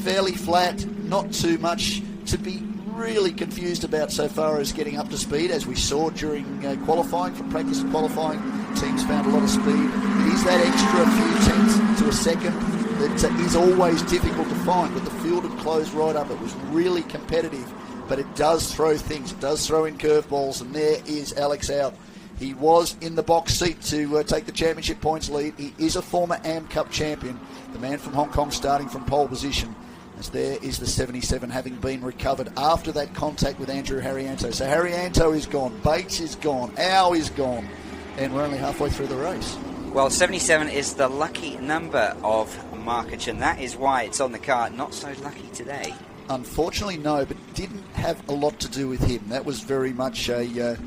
fairly flat, not too much to be really confused about so far as getting up to speed, as we saw during qualifying, from practice and qualifying. Teams found a lot of speed. It is that extra few tenths to a second that is always difficult to find, but the field had closed right up. It was really competitive, but it does throw things. It does throw in curveballs, and there is Alex out. He was in the box seat to take the championship points lead. He is a former AM Cup champion, the man from Hong Kong starting from pole position, as there is the 77 having been recovered after that contact with Andrew Harrianto. So Harrianto is gone, Bates is gone, Au is gone, and we're only halfway through the race. Well, 77 is the lucky number of Markic, and that is why it's on the car. Not so lucky today. Unfortunately, no, but didn't have a lot to do with him. That was very much it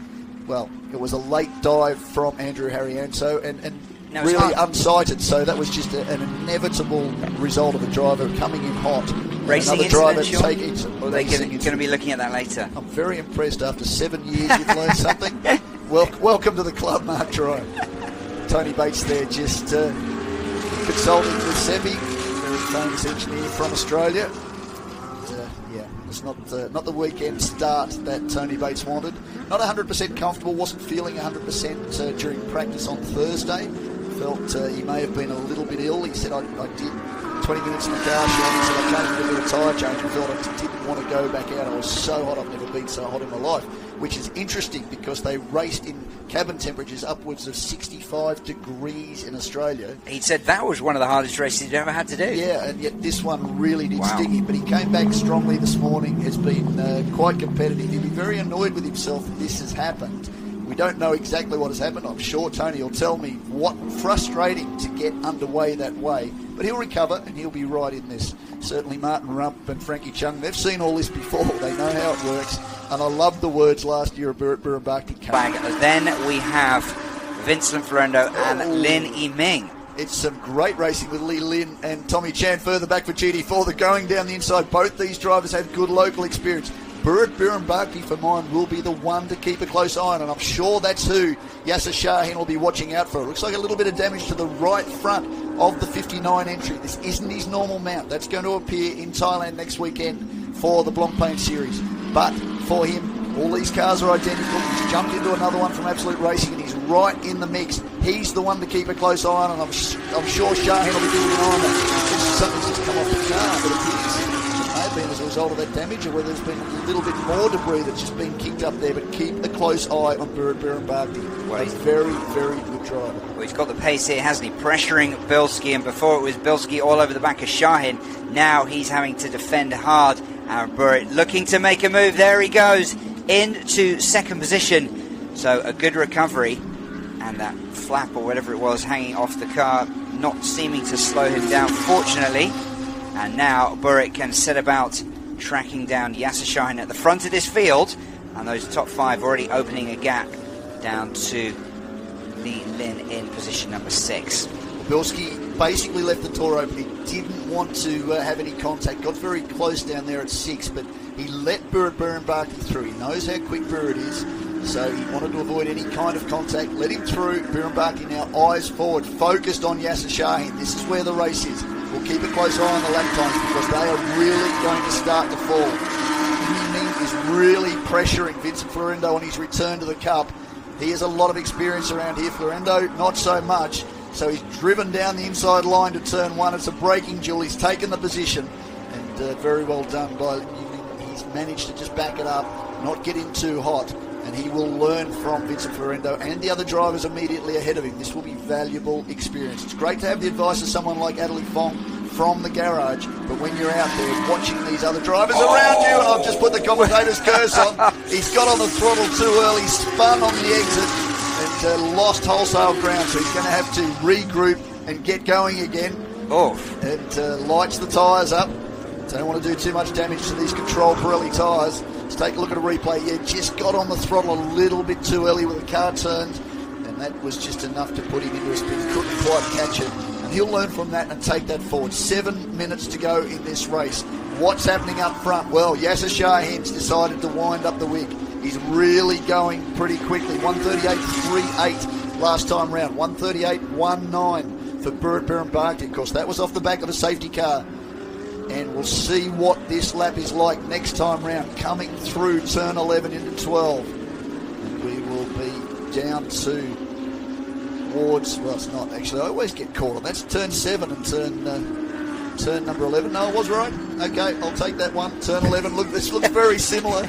was a late dive from Andrew Harrianto and really unsighted, so that was just an inevitable result of a driver coming in hot. Racing another driver taking it. Or they're going to be looking at that later. I'm very impressed. After 7 years, you've learned something. Welcome to the club, Mark Dry. Tony Bates there just consulting with Seppi, very famous engineer from Australia. It's not the weekend start that Tony Bates wanted. Not 100% comfortable, wasn't feeling 100% during practice on Thursday. Felt he may have been a little bit ill. He said, I did 20 minutes in the car, he said I changed a bit of tyre change and felt I didn't want to go back out. I was so hot, I've never been so hot in my life, which is interesting because they raced in cabin temperatures upwards of 65 degrees in Australia. He said that was one of the hardest races he'd ever had to do. Yeah, and yet this one really did sting him, but he came back strongly this morning, has been quite competitive. He'll be very annoyed with himself that this has happened. We don't know exactly what has happened. I'm sure Tony will tell me what frustrating to get underway that way. But he'll recover and he'll be right in this. Certainly Martin Rump and Frankie Chung, they've seen all this before. They know how it works. And I love the words last year of Burambaki. Then we have Vincent Florendo and Lin Yiming. It's some great racing with Li Lin and Tommy Chan further back for GT4. They're going down the inside. Both these drivers have good local experience. Burit Birambaki, for mine, will be the one to keep a close eye on, and I'm sure that's who Yasser Shahin will be watching out for. It looks like a little bit of damage to the right front of the 59 entry. This isn't his normal mount. That's going to appear in Thailand next weekend for the Blancpain Series. But for him, all these cars are identical. He's jumped into another one from Absolute Racing, and he's right in the mix. He's the one to keep a close eye on, and I'm sure Shahin will be keeping an eye on that. Something's just come off the car, but it appears may have been as a result of that damage, or whether there's been a little bit more debris that's just been kicked up there. But keep a close eye on Burit Birambaki. Well, he's a very, very good driver. Well, he's got the pace here, hasn't he? Pressuring Bilski, and before it was Bilski all over the back of Shahin. Now he's having to defend hard. Aaron Burit looking to make a move. There he goes into second position. So a good recovery, and that flap or whatever it was hanging off the car not seeming to slow him down, fortunately. And now Burit can set about tracking down Yasser Shahin at the front of this field, and those top five already opening a gap down to Li Lin in position number 6. Bilski basically left the door open. He didn't want to have any contact. Got very close down there at 6, but he let Burit Birambaki through. He knows how quick Burit is, so he wanted to avoid any kind of contact. Let him through. Birambaki now eyes forward, focused on Yasser Shahin. This is where the race is. We'll keep a close eye on the lap times because they are really going to start to fall. Yiming is really pressuring Vincent Florendo on his return to the Cup. He has a lot of experience around here. Florendo, not so much. So he's driven down the inside line to turn 1. It's a braking duel. He's taken the position, and very well done by Yiming. He's managed to just back it up, not get in too hot, and he will learn from Vincent Florendo and the other drivers immediately ahead of him. This will be valuable experience. It's great to have the advice of someone like Adelie Fong from the garage. But when you're out there watching these other drivers around you, and I've just put the commentator's curse on, he's got on the throttle too early, spun on the exit, and lost wholesale ground. So he's going to have to regroup and get going again. And lights the tyres up. Don't want to do too much damage to these controlled Pirelli tyres. Let's take a look at a replay. Yeah, just got on the throttle a little bit too early with the car turned, and that was just enough to put him into a spin. He couldn't quite catch it, and he'll learn from that and take that forward. 7 minutes to go in this race. What's happening up front? Well, Yasser Shahin's decided to wind up the wig. He's really going pretty quickly. 138.38 last time round. 138.19 for Burrit Birenbarkty. Of course, that was off the back of a safety car. And we'll see what this lap is like next time round, coming through turn 11 into 12. And we will be down towards, well, it's not actually, I always get caught on that's turn 7 and turn number 11. No, I was right. Okay, I'll take that one. Turn 11. Look, this looks very similar.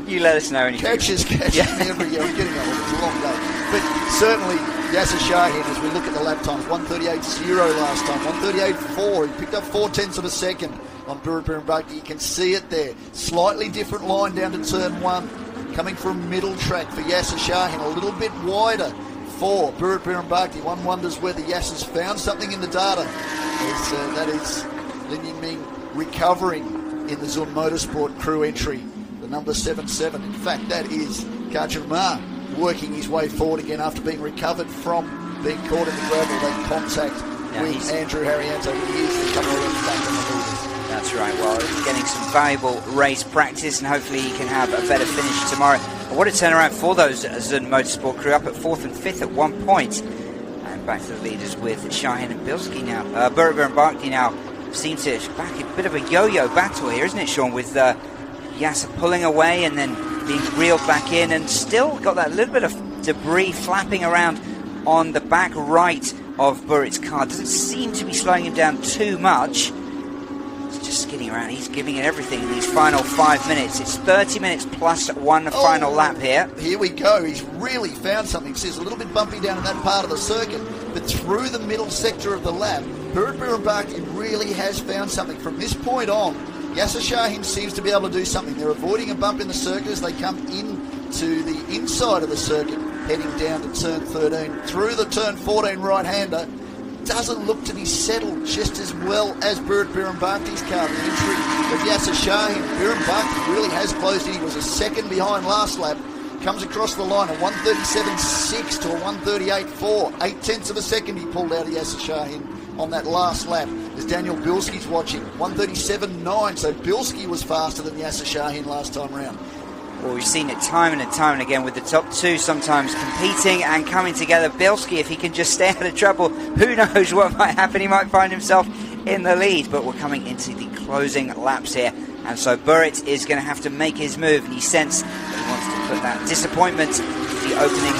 You let us know anything. Catches me every year. I'm getting old. It's a long day. But certainly, Yasser Shahin, as we look at the lap times, 138.0 last time, 138.4. He picked up 0.4 of a second on Burrit Birenbarkty. You can see it there. Slightly different line down to turn 1. Coming from middle track for Yasser Shahin, a little bit wider for Burrit Birenbarkty. One wonders whether Yasser's found something in the data. That is Lin Yiming recovering in the Zun Motorsport crew entry, the number 77. In fact, that is Kachuma working his way forward again after being recovered from being caught in the gravel. That contact with Andrew Harrianto. He is the couple of back on the leaders. That's right. Well, he's getting some valuable race practice, and hopefully he can have a better finish tomorrow. But what a turnaround for those Zun Motorsport crew, up at 4th and 5th at 1 point. And back to the leaders with Shahin and Bilski now. Burrit Birenbarkty now seems to back a bit of a yo-yo battle here, isn't it, Sean? With Yasser pulling away and then being reeled back in, and still got that little bit of debris flapping around on the back right of Burrit's car. Doesn't seem to be slowing him down too much. He's just skidding around. He's giving it everything in these final 5 minutes. It's 30 minutes plus one final lap here. Here we go. He's really found something. See, it's a little bit bumpy down in that part of the circuit, but through the middle sector of the lap, Burrit Birenbarkty really has found something. From this point on, Yasser Shahin seems to be able to do something. They're avoiding a bump in the circuit as they come into the inside of the circuit, heading down to turn 13. Through the turn 14 right-hander, doesn't look to be settled just as well as Burrit Birenbarkty's car. The entry of Yasser Shahin. Birenbarkty really has closed in. He was a second behind last lap. Comes across the line, a 137.6 to a 138.4. 0.8 of a second he pulled out of Yasser Shahin on that last lap, as Daniel Bilski's watching. 137.9, so Bilski was faster than Yasser Shahin last time round. Well, we've seen it time and again with the top two sometimes competing and coming together. Bilski, if he can just stay out of trouble, who knows what might happen. He might find himself in the lead, but we're coming into the closing laps here, and so Burrit is going to have to make his move, and he sensed that he wants to put that disappointment, the opening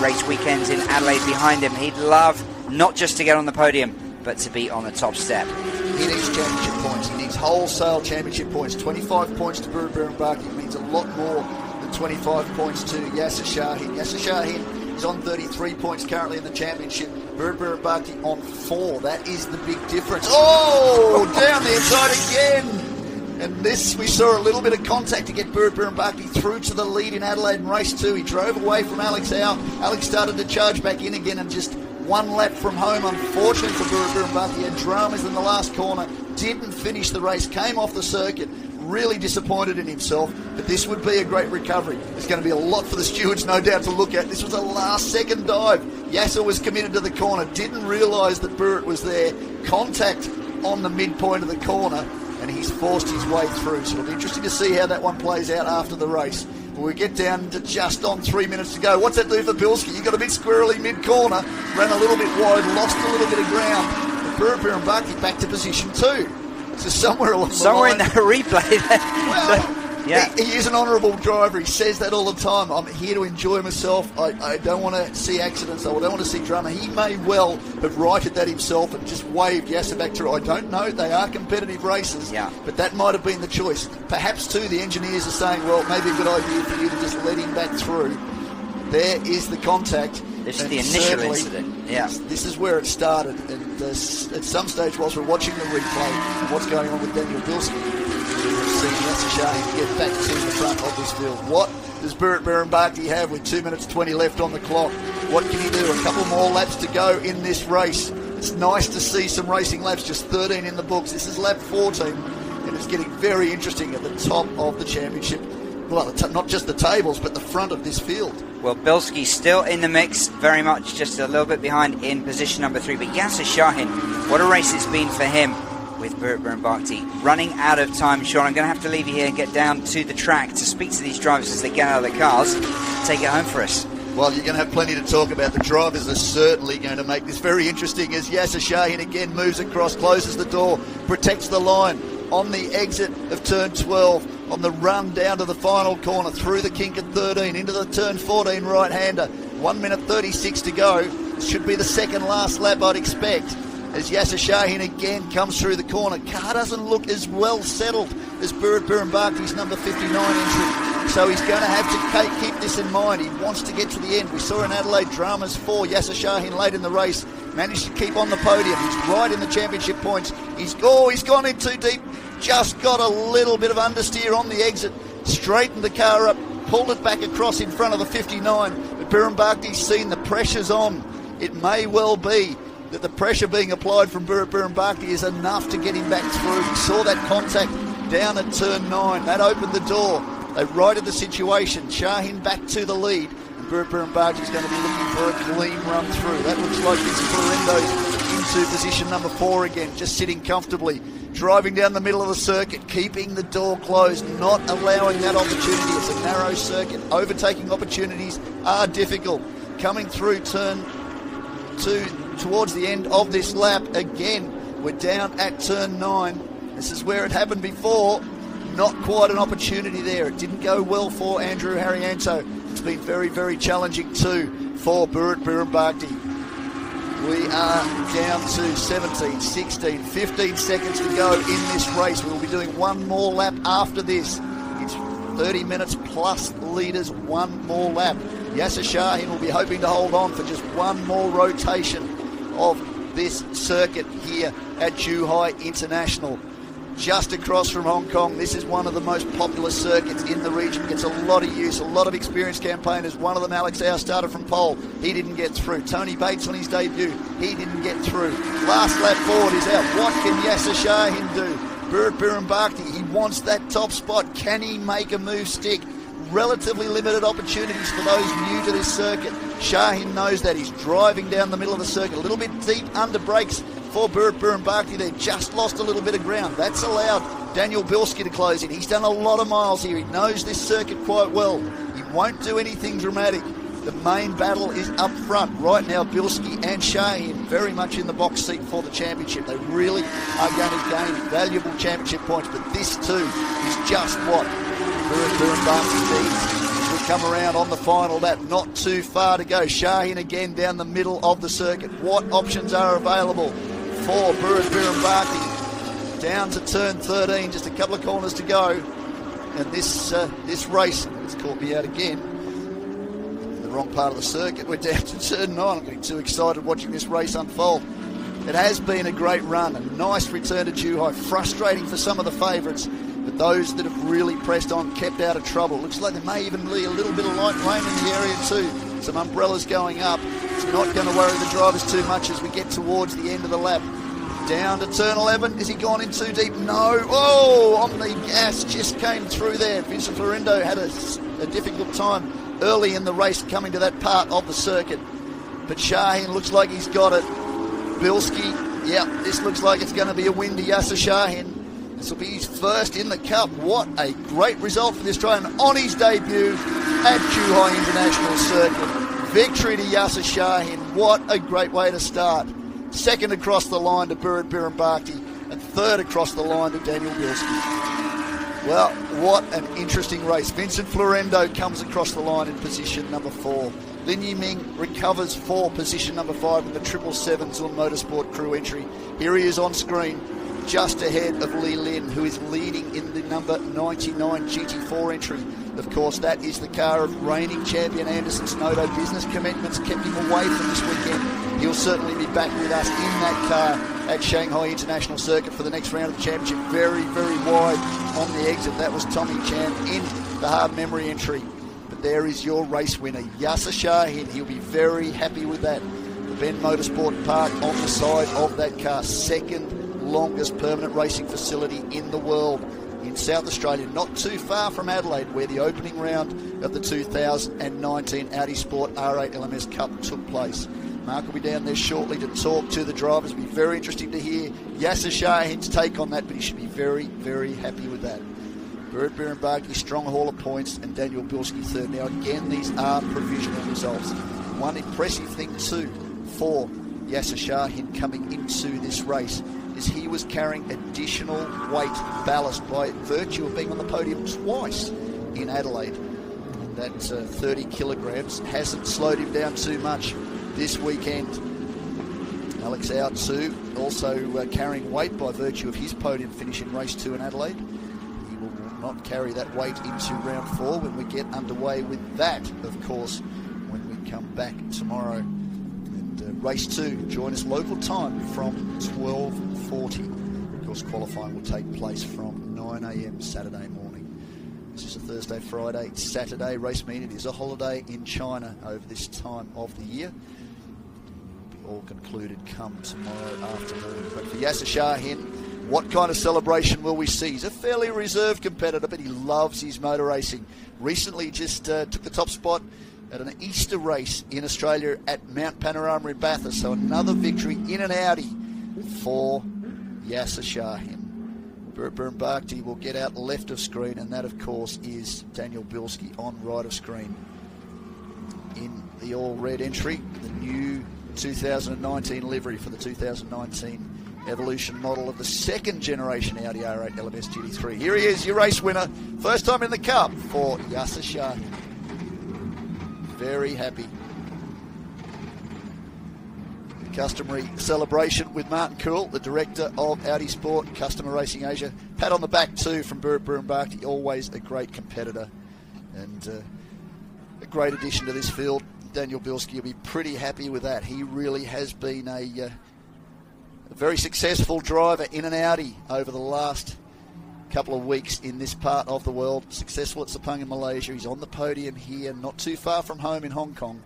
race weekends in Adelaide, behind him. He'd love not just to get on the podium, but to be on the top step. He needs championship points. He needs wholesale championship points. 25 points to Burrit Birenbarkty means a lot more than 25 points to Yasser Shahin. Yasser Shahin is on 33 points currently in the championship. Burrit Birenbarkty on 4. That is the big difference. Oh, down the inside again. And this, we saw a little bit of contact to get Burrit Birenbarkty through to the lead in Adelaide in race 2. He drove away from Alex Howe. Alex started to charge back in again, and just one lap from home, unfortunately for Burrit Birenbarkty. Had dramas in the last corner, didn't finish the race, came off the circuit, really disappointed in himself, but this would be a great recovery. There's going to be a lot for the stewards, no doubt, to look at. This was a last-second dive. Yasser was committed to the corner, didn't realise that Burrit was there, contact on the midpoint of the corner, and he's forced his way through. So it'll be interesting to see how that one plays out after the race. We get down to just on 3 minutes to go. What's that do for Bilski? He got a bit squirrely mid-corner, ran a little bit wide, lost a little bit of ground. But Burrit Birenbarkty back to position 2. So somewhere along the line, in the replay. Well, yeah. He is an honourable driver. He says that all the time. I'm here to enjoy myself. I don't want to see accidents. I don't want to see drama. He may well have righted that himself and just waved Yasser back through. I don't know. They are competitive races. Yeah. But that might have been the choice. Perhaps, too, the engineers are saying, well, maybe a good idea for you to just let him back through. There is the contact. This is the initial incident. Yeah. This is where it started. And at some stage, whilst we're watching the replay, what's going on with Daniel Bilski, we've seen Yasser Shahin get back to the front of this field. What does Berat Birimbakti have with 2 minutes 20 left on the clock? What can he do? A couple more laps to go in this race. It's nice to see some racing laps, just 13 in the books. This is lap 14, and it's getting very interesting at the top of the championship. Well, not just the tables, but the front of this field. Well, Bilski still in the mix, very much just a little bit behind in position number 3. But Yasser Shahin, what a race it's been for him with Berat Birimbakti. Running out of time, Sean. I'm going to have to leave you here and get down to the track to speak to these drivers as they get out of the cars. Take it home for us. Well, you're going to have plenty to talk about. The drivers are certainly going to make this very interesting as Yasser Shahin again moves across, closes the door, protects the line on the exit of turn 12, on the run down to the final corner, through the kink at 13, into the turn 14 right-hander. 1 minute 36 to go. This should be the second last lap, I'd expect, as Yasser Shahin again comes through the corner. Car doesn't look as well settled as Berat Birimbakti's number 59 entry. So he's going to have to keep this in mind. He wants to get to the end. We saw in Adelaide Dramas 4, Yasser Shahin late in the race, managed to keep on the podium. He's right in the championship points. He's gone in too deep. Just got a little bit of understeer on the exit. Straightened the car up, pulled it back across in front of the 59. But Birimbakti's seen the pressure's on. It may well be that the pressure being applied from Berat Birimbakti is enough to get him back through. He saw that contact down at turn 9. That opened the door. They righted the situation. Shahin back to the lead. And Berat Birimbakti is going to be looking for a clean run through. That looks like it's Florendo's into position number 4 again, just sitting comfortably. Driving down the middle of the circuit, keeping the door closed, not allowing that opportunity. It's a narrow circuit. Overtaking opportunities are difficult. Coming through turn 2 towards the end of this lap again. We're down at turn 9. This is where it happened before. Not quite an opportunity there. It didn't go well for Andrew Harrianto. It's been very, very challenging too for Berat Birimbakti. We are down to 17, 16, 15 seconds to go in this race. We'll be doing one more lap after this. It's 30 minutes plus leaders, one more lap. Yasser Shahin will be hoping to hold on for just one more rotation of this circuit here at Zhuhai International. Just across from Hong Kong, this is one of the most popular circuits in the region. Gets a lot of use, a lot of experienced campaigners. One of them, Alex Howe, started from pole. He didn't get through. Tony Bates on his debut. He didn't get through. Last lap forward is out. What can Yasser Shahin do? Berat Birimbakti, he wants that top spot. Can he make a move stick? Relatively limited opportunities for those new to this circuit. Shahin knows that. He's driving down the middle of the circuit. A little bit deep under brakes for Berat Birimbakti there. Just lost a little bit of ground. That's allowed Daniel Bilski to close in. He's done a lot of miles here. He knows this circuit quite well. He won't do anything dramatic. The main battle is up front. Right now, Bilski and Shahin very much in the box seat for the championship. They really are going to gain valuable championship points, but this too is just what Berat Birimbakti needs. We come around on the final lap, not too far to go. Shahin again down the middle of the circuit. What options are available for Berat Birimbakti? Down to turn 13, just a couple of corners to go. And this race has caught me out again. In the wrong part of the circuit. We're down to turn 9. I'm getting too excited watching this race unfold. It has been a great run, a nice return to Zhuhai. Frustrating for some of the favourites, but those that have really pressed on kept out of trouble. Looks like there may even be a little bit of light rain in the area too. Some umbrellas going up. It's not going to worry the drivers too much as we get towards the end of the lap. Down to turn 11. Has he gone in too deep? No. Oh, on the gas. Just came through there. Vincent Florendo had a difficult time early in the race coming to that part of the circuit. But Shahin looks like he's got it. Bilski, yeah, this looks like it's going to be a win to Yasser Shahin. This will be his first in the Cup. What a great result for the Australian on his debut at Zhuhai International Circuit. Victory to Yasser Shahin. What a great way to start. Second across the line to Berat Birimbakti, and third across the line to Daniel Bilski. Well, what an interesting race. Vincent Florendo comes across the line in position number 4. Lin Yiming recovers for position number 5 in the 777 Zun Motorsport crew entry. Here he is on screen, just ahead of Li Lin, who is leading in the number 99 GT4 entry. Of course, that is the car of reigning champion Anderson Snodo. Business commitments kept him away from this weekend. He'll certainly be back with us in that car at Shanghai International Circuit for the next round of the championship. Very, very wide on the exit. That was Tommy Chan in the hard memory entry. But there is your race winner, Yasser Shahin. He'll be very happy with that. The Ben Motorsport Park on the side of that car. Second longest permanent racing facility in the world in South Australia, not too far from Adelaide, where the opening round of the 2019 Audi Sport R8 LMS Cup took place. Mark will be down there shortly to talk to the drivers. It'll be very interesting to hear Yasser Shahin's take on that, but he should be very, very happy with that. Burt Birrenbaki, strong haul of points, and Daniel Bilski third. Now again, these are provisional results. One impressive thing too for Yasser Shahin coming into this race is he was carrying additional weight ballast by virtue of being on the podium twice in Adelaide. And that 30 kilograms hasn't slowed him down too much this weekend. Alex Au too, also carrying weight by virtue of his podium finish in race 2 in Adelaide. He will not carry that weight into round 4 when we get underway with that, of course, when we come back tomorrow. Race 2, join us local time from 12:40. Of course, qualifying will take place from 9 a.m. Saturday morning. This is a Thursday, Friday, Saturday race meeting. It is a holiday in China over this time of the year. It will be all concluded come tomorrow afternoon. But for Yasser Shahin, what kind of celebration will we see? He's a fairly reserved competitor, but he loves his motor racing. Recently just took the top spot at an Easter race in Australia at Mount Panorama in Bathurst. So another victory in an Audi for Yasser Shahin. Burt Birrenbaki will get out left of screen, and that, of course, is Daniel Bilski on right of screen. In the all-red entry, the new 2019 livery for the 2019 Evolution model of the second generation Audi R8 LMS GT3. Here he is, your race winner. First time in the Cup for Yasser Shahin. Very happy. The customary celebration with Martin Kuhl, the director of Audi Sport Customer Racing Asia. Pat on the back too from Burt Birrenbaki, always a great competitor and a great addition to this field. Daniel Bilski will be pretty happy with that. He really has been a very successful driver in an Audi over the last couple of weeks in this part of the world. Successful at Sepang in Malaysia. He's on the podium here, not too far from home in Hong Kong.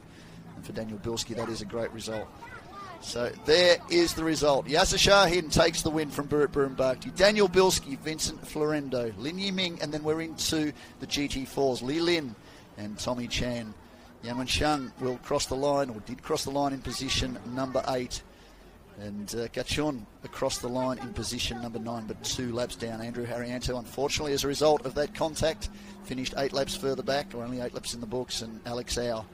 And for Daniel Bilski, that is a great result. So there is the result. Yasser Shahin takes the win from Burt Birrenbaki. Daniel Bilski, Vincent Florendo, Lin Yiming, and then we're into the GT4s. Li Lin and Tommy Chan. Yan Wensheng will cross the line, or did cross the line in position number 8. And Gachun across the line in position number 9, but 2 laps down. Andrew Harrianto, unfortunately, as a result of that contact, finished 8 laps further back, or only 8 laps in the books. And Alex Au,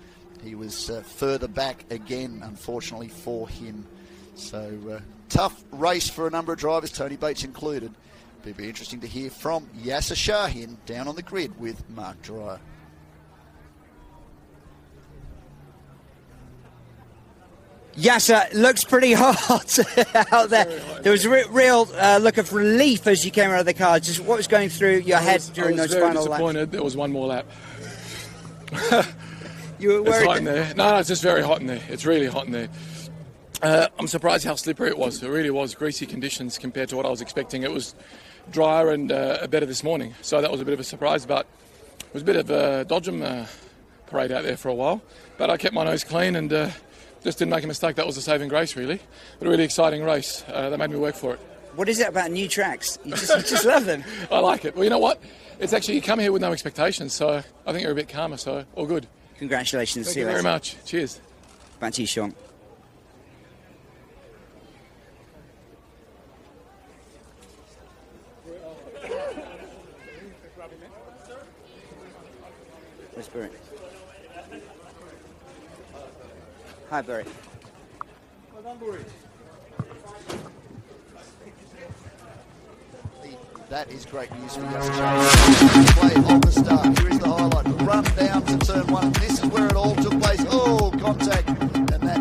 he was further back again, unfortunately for him. So tough race for a number of drivers, Tony Bates included. It'll be interesting to hear from Yasser Shahin down on the grid with Mark Dreyer. Yasser, looks pretty hot out there. There was a real look of relief as you came out of the car. Just what was going through your head during those final laps? I was very disappointed there was one more lap. You were worried? It's hot in there. No, it's just very hot in there. It's really hot in there. I'm surprised how slippery it was. It really was greasy conditions compared to what I was expecting. It was drier and better this morning, so that was a bit of a surprise. But it was a bit of a dodgem parade out there for a while. But I kept my nose clean and just didn't make a mistake. That was a saving grace, really. But a really exciting race. They made me work for it. What is it about new tracks? You just love them. I like it. Well, you know what? It's actually, you come here with no expectations, so I think you're a bit calmer, so all good. Congratulations. Thank you very much. Cheers. Back to you, Sean. Where's Barry? Hi, Barry. Well done, Barry. That is great news for Yasser Shahin. Play on the start. Here is the highlight. Run down to turn 1. This is where it all took place. Oh, contact. And that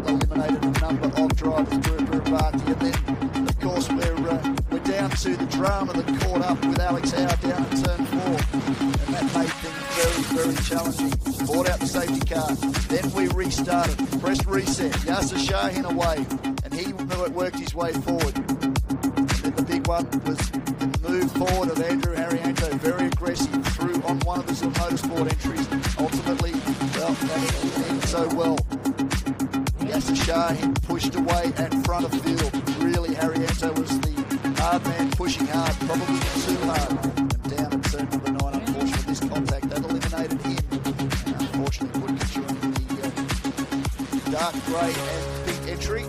eliminated a number of drivers. And then, of course, we're down to the drama that caught up with Alex Howe down at turn 4. And that made things very, very challenging. Brought out the safety car. Then we restarted. Pressed reset. Yasser Shahin away. And he worked his way forward. And then the big one was the move forward of Andrew Harrianto. Very aggressive through on one of his motorsport entries. Ultimately, well, that didn't end so well. Yasser Shahin pushed away at front of field. Really, Harrianto was the hard man pushing hard, probably too hard. And down at turn number 9, unfortunately, this contact, that eliminated him. And unfortunately, put Kitcher in the dark grey and big entry.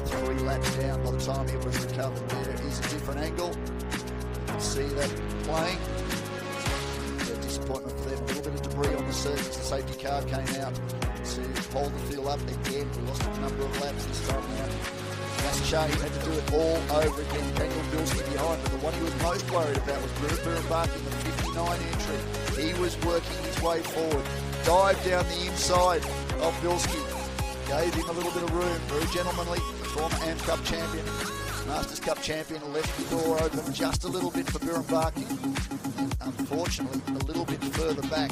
3 laps down by the time it was recovered. There is a different angle. You can see that playing. Disappointment for them. A little bit of debris on the surface. The safety car came out to hold the field up again. We lost a number of laps this time around. Yasser Shahin had to do it all over again. Daniel Bilski behind, but the one he was most worried about was Burin Barking, the 59 entry. He was working his way forward. Dived down the inside of Bilski. Gave him a little bit of room. Very gentlemanly. The former AM Cup champion, Masters Cup champion, left the door open just a little bit for Burin Barking. And unfortunately, a little bit further back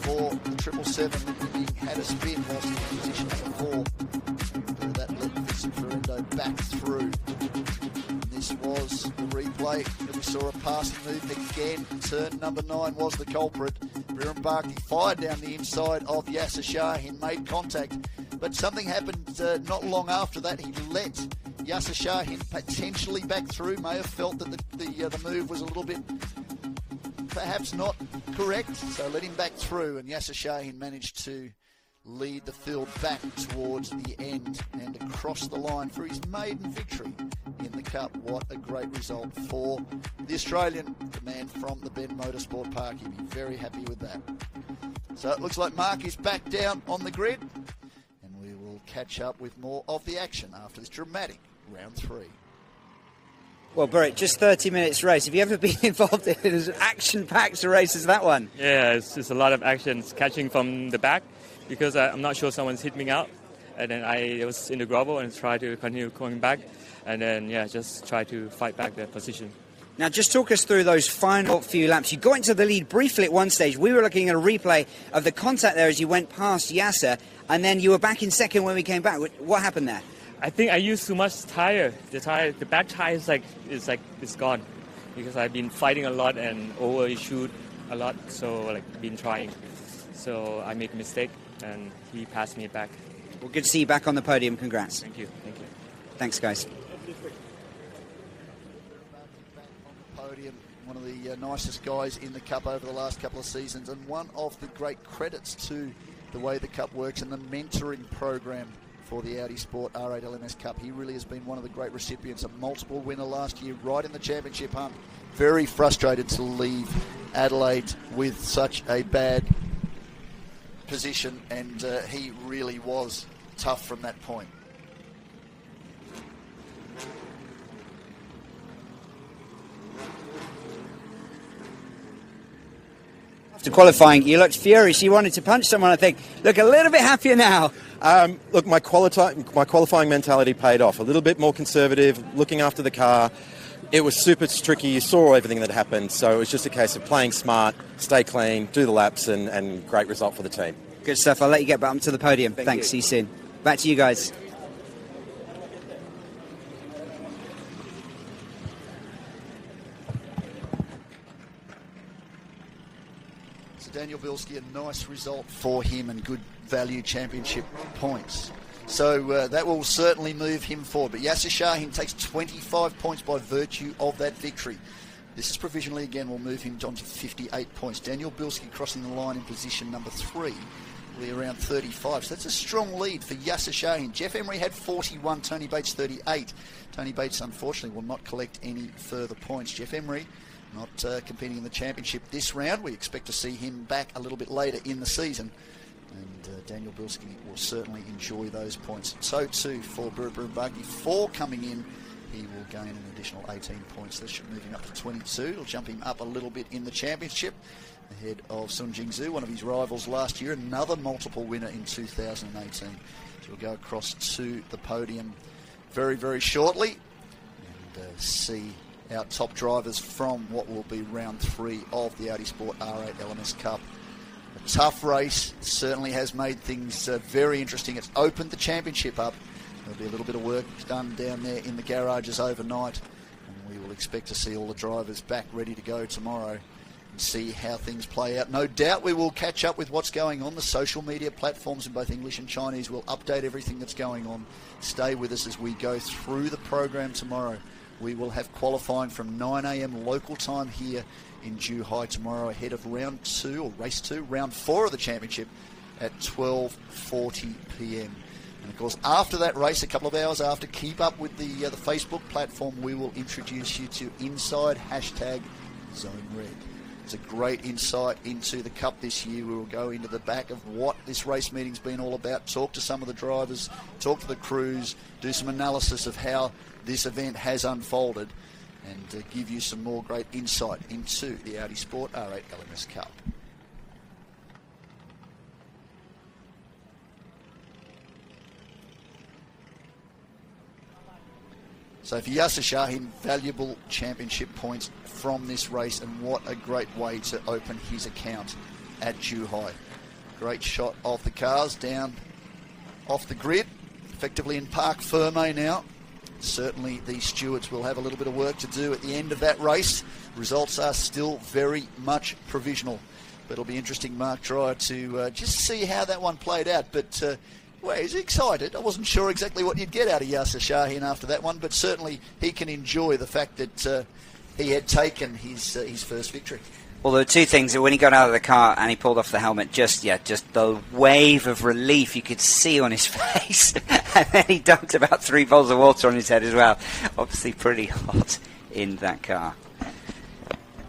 for the 777. He had a spin whilst in position number 4. That let Vincent Ferrando back through. And this was the replay that we saw a passing move again. Turn number 9 was the culprit. Burin Barkley fired down the inside of Yasser Shahin, made contact. But something happened not long after that. He let Yasser Shahin potentially back through. May have felt that the move was a little bit perhaps not correct. So let him back through, and Yasser Shahin managed to lead the field back towards the end and across the line for his maiden victory in the Cup. What a great result for the Australian, the man from the Ben Motorsport Park. He'd be very happy with that. So it looks like Mark is back down on the grid, and we will catch up with more of the action after this dramatic round 3. Well, Burritt, just 30 minutes race. Have you ever been involved in as action-packed a race as that one? Yeah, it's just a lot of action. Catching from the back because I'm not sure someone's hit me out. And then I was in the gravel and tried to continue going back. And then, just try to fight back the position. Now, just talk us through those final few laps. You got into the lead briefly at one stage. We were looking at a replay of the contact there as you went past Yasser, and then you were back in second when we came back. What happened there? I think I used too much tire. The back tire is gone because I've been fighting a lot and overshoot a lot. So been trying. So I made a mistake and he passed me back. Well, good to see you back on the podium. Congrats. Thank you. Thanks, guys. Podium, one of the nicest guys in the Cup over the last couple of seasons, and one of the great credits to the way the Cup works and the mentoring program for the Audi Sport R8 LMS Cup. He really has been one of the great recipients, a multiple winner last year, right in the championship hunt. Very frustrated to leave Adelaide with such a bad position, and he really was tough from that point. After qualifying, you looked furious. You wanted to punch someone, I think. Look a little bit happier now. Look, my qualifying mentality paid off. A little bit more conservative, looking after the car. It was super tricky. You saw everything that happened. So it was just a case of playing smart, stay clean, do the laps, and great result for the team. Good stuff. I'll let you get back to the podium. Thanks. See you soon. Back to you guys. Daniel Bilski, a nice result for him and good value championship points. So that will certainly move him forward. But Yasser Shahin takes 25 points by virtue of that victory. This is provisionally, again, will move him down to 58 points. Daniel Bilski crossing the line in position number 3, really around 35. So that's a strong lead for Yasser Shahin. Jeff Emery had 41, Tony Bates 38. Tony Bates, unfortunately, will not collect any further points. Jeff Emery not competing in the championship this round. We expect to see him back a little bit later in the season. And Daniel Bilski will certainly enjoy those points. So too for Burin Barkley. 4 coming in. He will gain an additional 18 points. That should move him up to 22. It'll jump him up a little bit in the championship, ahead of Sun Jingzhou, one of his rivals last year, another multiple winner in 2018. So we'll go across to the podium very, very shortly and see our top drivers from what will be round 3 of the Audi Sport R8 LMS Cup. A tough race, certainly has made things very interesting. It's opened the championship up. There'll be a little bit of work done down there in the garages overnight, and we will expect to see all the drivers back ready to go tomorrow and see how things play out. No doubt we will catch up with what's going on. The social media platforms in both English and Chinese will update everything that's going on. Stay with us as we go through the program tomorrow. We will have qualifying from 9 a.m. local time here in Zhuhai tomorrow, ahead of round 2, or race 2, round 4 of the championship at 12:40 p.m. And of course, after that race, a couple of hours after, keep up with the Facebook platform. We will introduce you to Inside #ZoneRed. It's a great insight into the Cup this year. We will go into the back of what this race meeting's been all about, talk to some of the drivers, talk to the crews, do some analysis of how this event has unfolded, and give you some more great insight into the Audi Sport R8 LMS Cup. So for Yasser Shahin, valuable championship points from this race, and what a great way to open his account at Zhuhai. Great shot of the cars down off the grid, effectively in Parc Ferme now. Certainly the stewards will have a little bit of work to do at the end of that race. Results are still very much provisional, but it'll be interesting, Mark Dreyer, to just see how that one played out. But well, he's excited. I wasn't sure exactly what you'd get out of Yasser Shahin after that one, but certainly he can enjoy the fact that he had taken his first victory. Well, there were two things. When he got out of the car and he pulled off the helmet, just the wave of relief you could see on his face. And then he dumped about 3 bowls of water on his head as well. Obviously pretty hot in that car.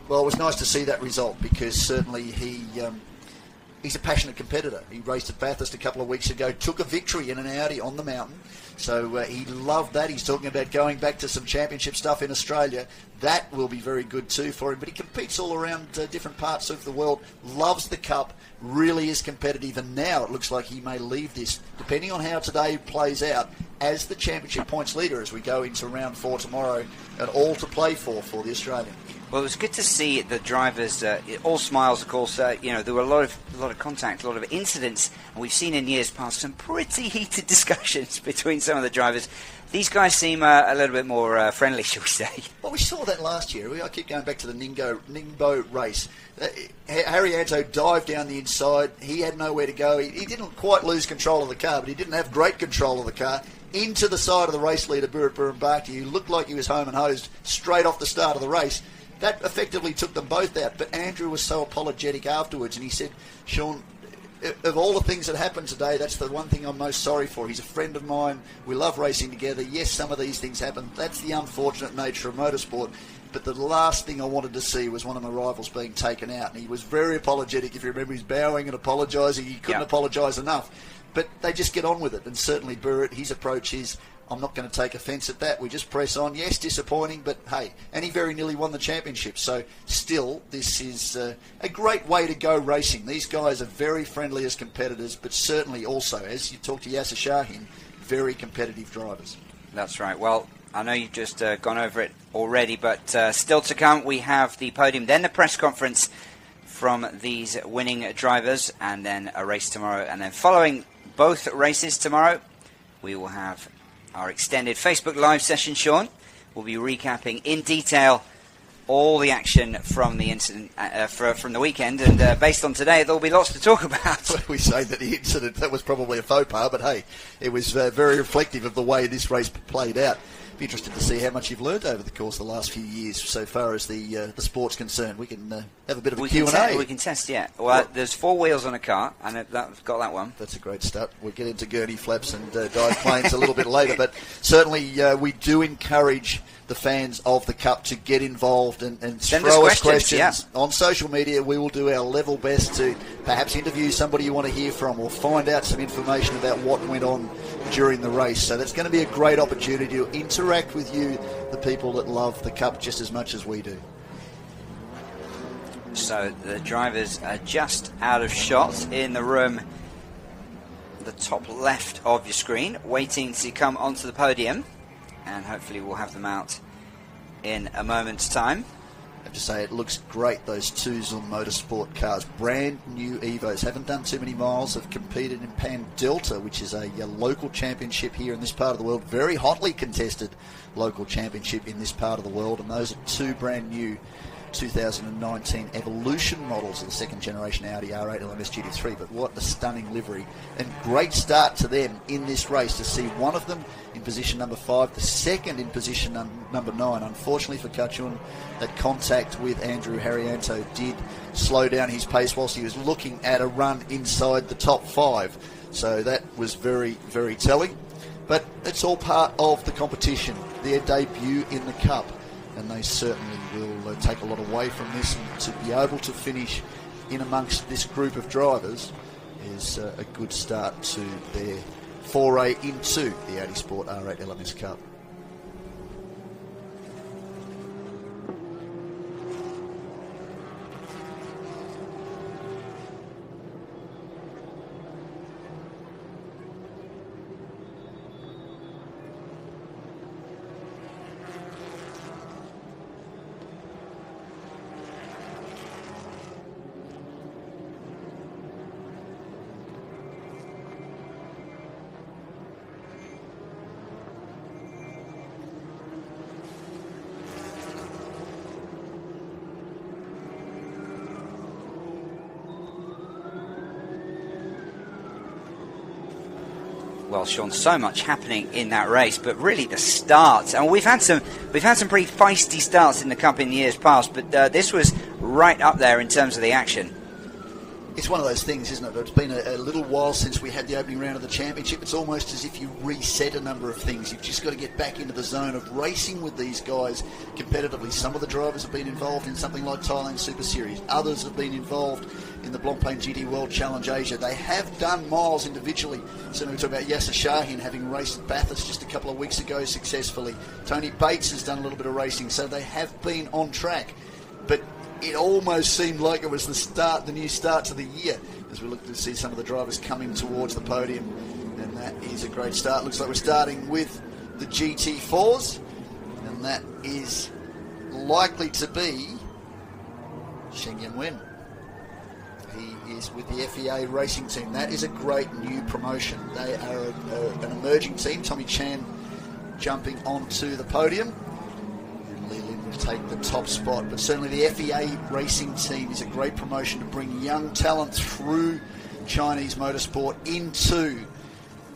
Well, it was nice to see that result, because certainly he's a passionate competitor. He raced at Bathurst a couple of weeks ago, took a victory in an Audi on the mountain. So he loved that. He's talking about going back to some championship stuff in Australia. That will be very good too for him. But he competes all around different parts of the world, loves the Cup, really is competitive. And now it looks like he may leave this, depending on how today plays out, as the championship points leader as we go into round 4 tomorrow, and all to play for the Australian. Well, it was good to see the drivers, all smiles, of course. There were a lot of contact, a lot of incidents, and we've seen in years past some pretty heated discussions between some of the drivers. These guys seem a little bit more friendly, shall we say? Well, we saw that last year. I keep going back to the Ningbo race. Harry Anto dived down the inside. He had nowhere to go. He didn't quite lose control of the car, but he didn't have great control of the car. Into the side of the race leader, Burit Burimbakti, who looked like he was home and hosed straight off the start of the race. That effectively took them both out, but Andrew was so apologetic afterwards, and he said, Sean, of all the things that happened today, that's the one thing I'm most sorry for. He's a friend of mine. We love racing together. Yes, some of these things happen. That's the unfortunate nature of motorsport. But the last thing I wanted to see was one of my rivals being taken out, and he was very apologetic. If you remember, he's bowing and apologising. He couldn't apologise enough. But they just get on with it, and certainly Burritt, his approach is, I'm not going to take offence at that. We just press on. Yes, disappointing, but hey, and he very nearly won the championship. So still, this is a great way to go racing. These guys are very friendly as competitors, but certainly also, as you talk to Yasser Shahin, very competitive drivers. That's right. Well, I know you've just gone over it already, but still to come, we have the podium, then the press conference from these winning drivers, and then a race tomorrow. And then following both races tomorrow, we will have our extended Facebook Live session. Sean will be recapping in detail all the action from the incident from the weekend, and based on today, there will be lots to talk about. We say that the incident, that was probably a faux pas, but hey, it was very reflective of the way this race played out. Be interested to see how much you've learned over the course of the last few years so far as the sport's concerned. We can have a bit of a Q&A. We can test, yeah. Well, there's 4 wheels on a car, and I've got that one. That's a great start. We'll get into gurney flaps and dive planes a little bit later, but certainly we do encourage the fans of the Cup to get involved and throw us questions on social media. We will do our level best to perhaps interview somebody you want to hear from, or find out some information about what went on during the race. So that's going to be a great opportunity to interact with you, the people that love the Cup just as much as we do. So the drivers are just out of shot in the room, the top left of your screen, waiting to come onto the podium, and hopefully we'll have them out in a moment's time. I have to say, it looks great, those two Zoom Motorsport cars. Brand new Evos. Haven't done too many miles. Have competed in Pan Delta, which is a local championship here in this part of the world. Very hotly contested local championship in this part of the world. And those are two brand new 2019 Evolution models of the second generation Audi R8 LMS GT3. But what a stunning livery. And great start to them in this race to see one of them in position number 5, the second in position number 9. Unfortunately for Kachun, that contact with Andrew Harrianto did slow down his pace whilst he was looking at a run inside the top 5. So that was very, very telling. But it's all part of the competition, their debut in the Cup. And they certainly will take a lot away from this, and to be able to finish in amongst this group of drivers is a good start to their foray into the Audi Sport R8 LMS Cup. Well, Sean, so much happening in that race, but really the starts, and we've had some pretty feisty starts in the Cup in years past, but this was right up there in terms of the action. It's one of those things, isn't it? It's been a little while since we had the opening round of the championship. It's almost as if you reset a number of things. You've just got to get back into the zone of racing with these guys competitively. Some of the drivers have been involved in something like Thailand Super Series. Others have been involved in the Blancpain GT World Challenge Asia. They have done miles individually. So we talk about Yasser Shahin having raced at Bathurst just a couple of weeks ago successfully. Tony Bates has done a little bit of racing, so they have been on track. But it almost seemed like it was the new start to the year as we look to see some of the drivers coming towards the podium, and that is a great start. Looks like we're starting with the GT4s, and that is likely to be Sheng Yan-Wen. He is with the FEA racing team. That is a great new promotion. They are an emerging team. Tommy Chan jumping onto the podium. Take the top spot, but certainly the FEA racing team is a great promotion to bring young talent through Chinese motorsport into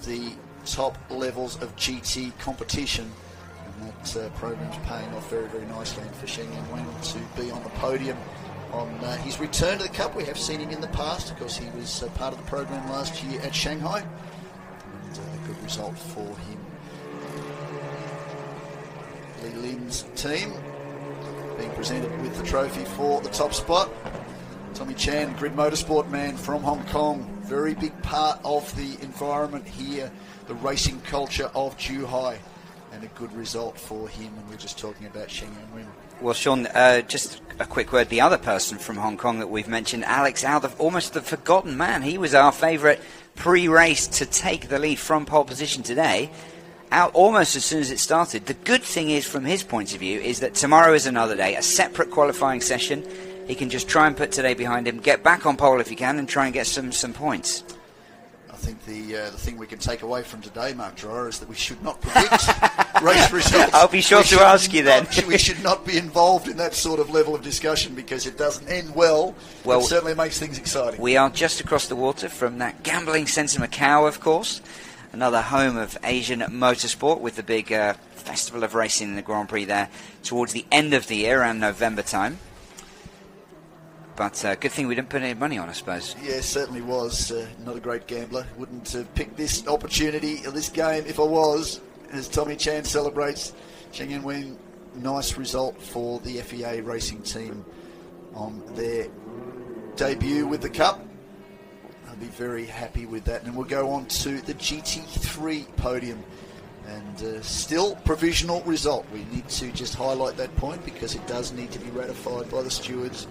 the top levels of GT competition, and that program's paying off very, very nicely. And for Sheng Yan-Wen to be on the podium on his return to the Cup, we have seen him in the past. Of course, he was part of the program last year at Shanghai, and a good result for him. Li Lin's team being presented with the trophy for the top spot. Tommy Chan, Grid Motorsport man from Hong Kong, very big part of the environment here, the racing culture of Zhuhai, and a good result for him. And we're just talking about Sheng Yan-Wen. Well, Sean, just a quick word. The other person from Hong Kong that we've mentioned, Alex Al, almost the forgotten man. He was our favourite pre-race to take the lead from pole position today, out almost as soon as it started. The good thing is, from his point of view, is that tomorrow is another day, a separate qualifying session. He can just try and put today behind him, get back on pole if he can, and try and get some points. I think the thing we can take away from today, Mark Dreyer, is that we should not predict race results. I'll be sure to ask you then. We should not be involved in that sort of level of discussion, because it doesn't end well. It certainly makes things exciting. We are just across the water from that gambling centre, Macau, of course. Another home of Asian motorsport, with the big festival of racing in the Grand Prix there towards the end of the year, around November time. But good thing we didn't put any money on, I suppose. Yeah, certainly was. Not a great gambler. Wouldn't have picked this opportunity, or this game, if I was. As Tommy Chan celebrates, Sheng Yan-Wen, nice result for the FEA racing team on their debut with the Cup. Be very happy with that, and we'll go on to the GT3 podium, and still provisional result. We need to just highlight that point, because it does need to be ratified by the stewards.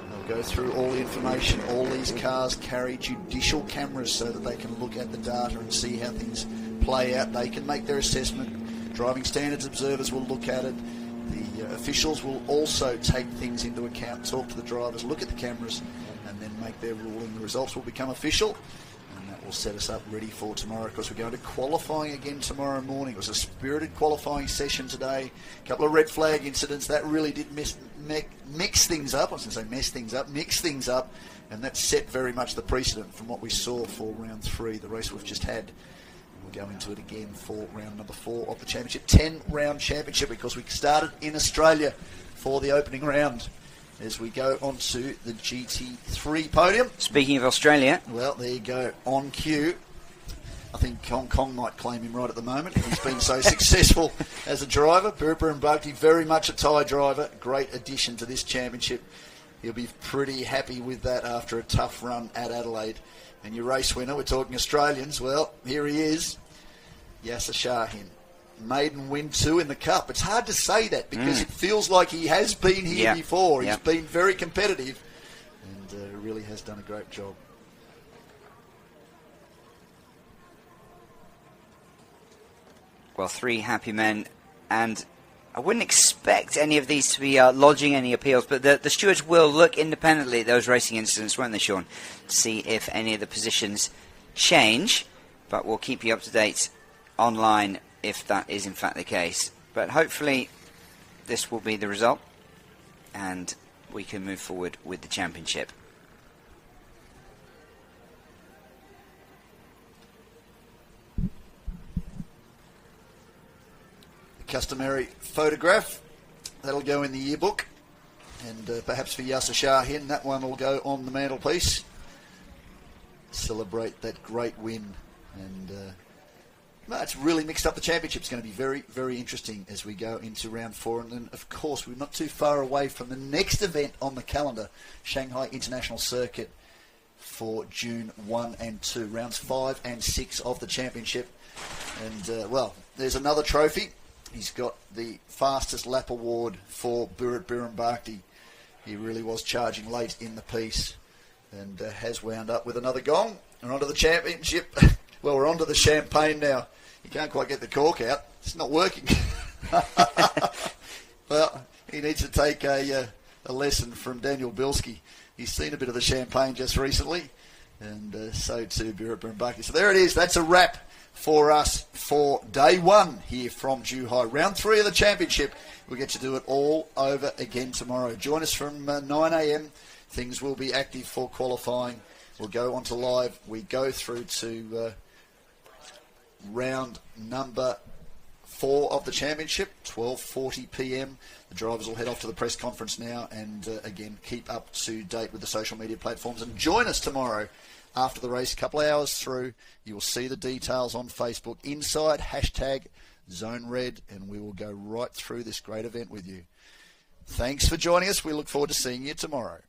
They'll go through all the information. All these cars carry judicial cameras so that they can look at the data and see how things play out. They can make their assessment. Driving standards observers will look at it. The officials will also take things into account, talk to the drivers, look at the cameras, and then make their ruling. The results will become official, and that will set us up ready for tomorrow. Of course, we're going to qualifying again tomorrow morning. It was a spirited qualifying session today. A couple of red flag incidents. That really did mix things up. I was going to say mix things up, and that set very much the precedent from what we saw for round 3, the race we've just had. We'll go into it again for round number 4 of the championship. 10-round championship, because we started in Australia for the opening round as we go onto the GT3 podium. Speaking of Australia. Well, there you go, on cue. I think Hong Kong might claim him right at the moment. He's been so successful as a driver. Burper Bhakti, very much a Thai driver. Great addition to this championship. He'll be pretty happy with that after a tough run at Adelaide. And your race winner, we're talking Australians, well, here he is, Yasser Shahin. Maiden win 2 in the Cup. It's hard to say that because it feels like he has been here before. He's been very competitive and really has done a great job. Well, 3 happy men, and I wouldn't expect any of these to be lodging any appeals, but the stewards will look independently at those racing incidents, won't they, Sean, to see if any of the positions change. But we'll keep you up to date online if that is in fact the case. But hopefully this will be the result, and we can move forward with the championship. Customary photograph that'll go in the yearbook, and perhaps for Yasser Shahin, that one will go on the mantelpiece. Celebrate that great win, and it's really mixed up. The championship's going to be very, very interesting as we go into round 4, and then of course we're not too far away from the next event on the calendar, Shanghai International Circuit, for June 1 and 2, rounds 5 and 6 of the championship. And well, there's another trophy. He's got the fastest lap award for Burit Bhakti. He really was charging late in the piece and has wound up with another gong. We're on to the championship. Well, we're on to the champagne now. You can't quite get the cork out. It's not working. Well, he needs to take a lesson from Daniel Bilski. He's seen a bit of the champagne just recently, and so too Burit Bhakti. So there it is. That's a wrap for us for day 1 here from Zhuhai. Round 3 of the championship. We'll get to do it all over again tomorrow. Join us from 9 a.m. Things will be active for qualifying. We'll go on to live. We go through to round number 4 of the championship, 12:40 p.m. The drivers will head off to the press conference now, and again, keep up to date with the social media platforms. And join us tomorrow after the race, a couple of hours through. You will see the details on Facebook, inside #ZoneRed, and we will go right through this great event with you. Thanks for joining us. We look forward to seeing you tomorrow.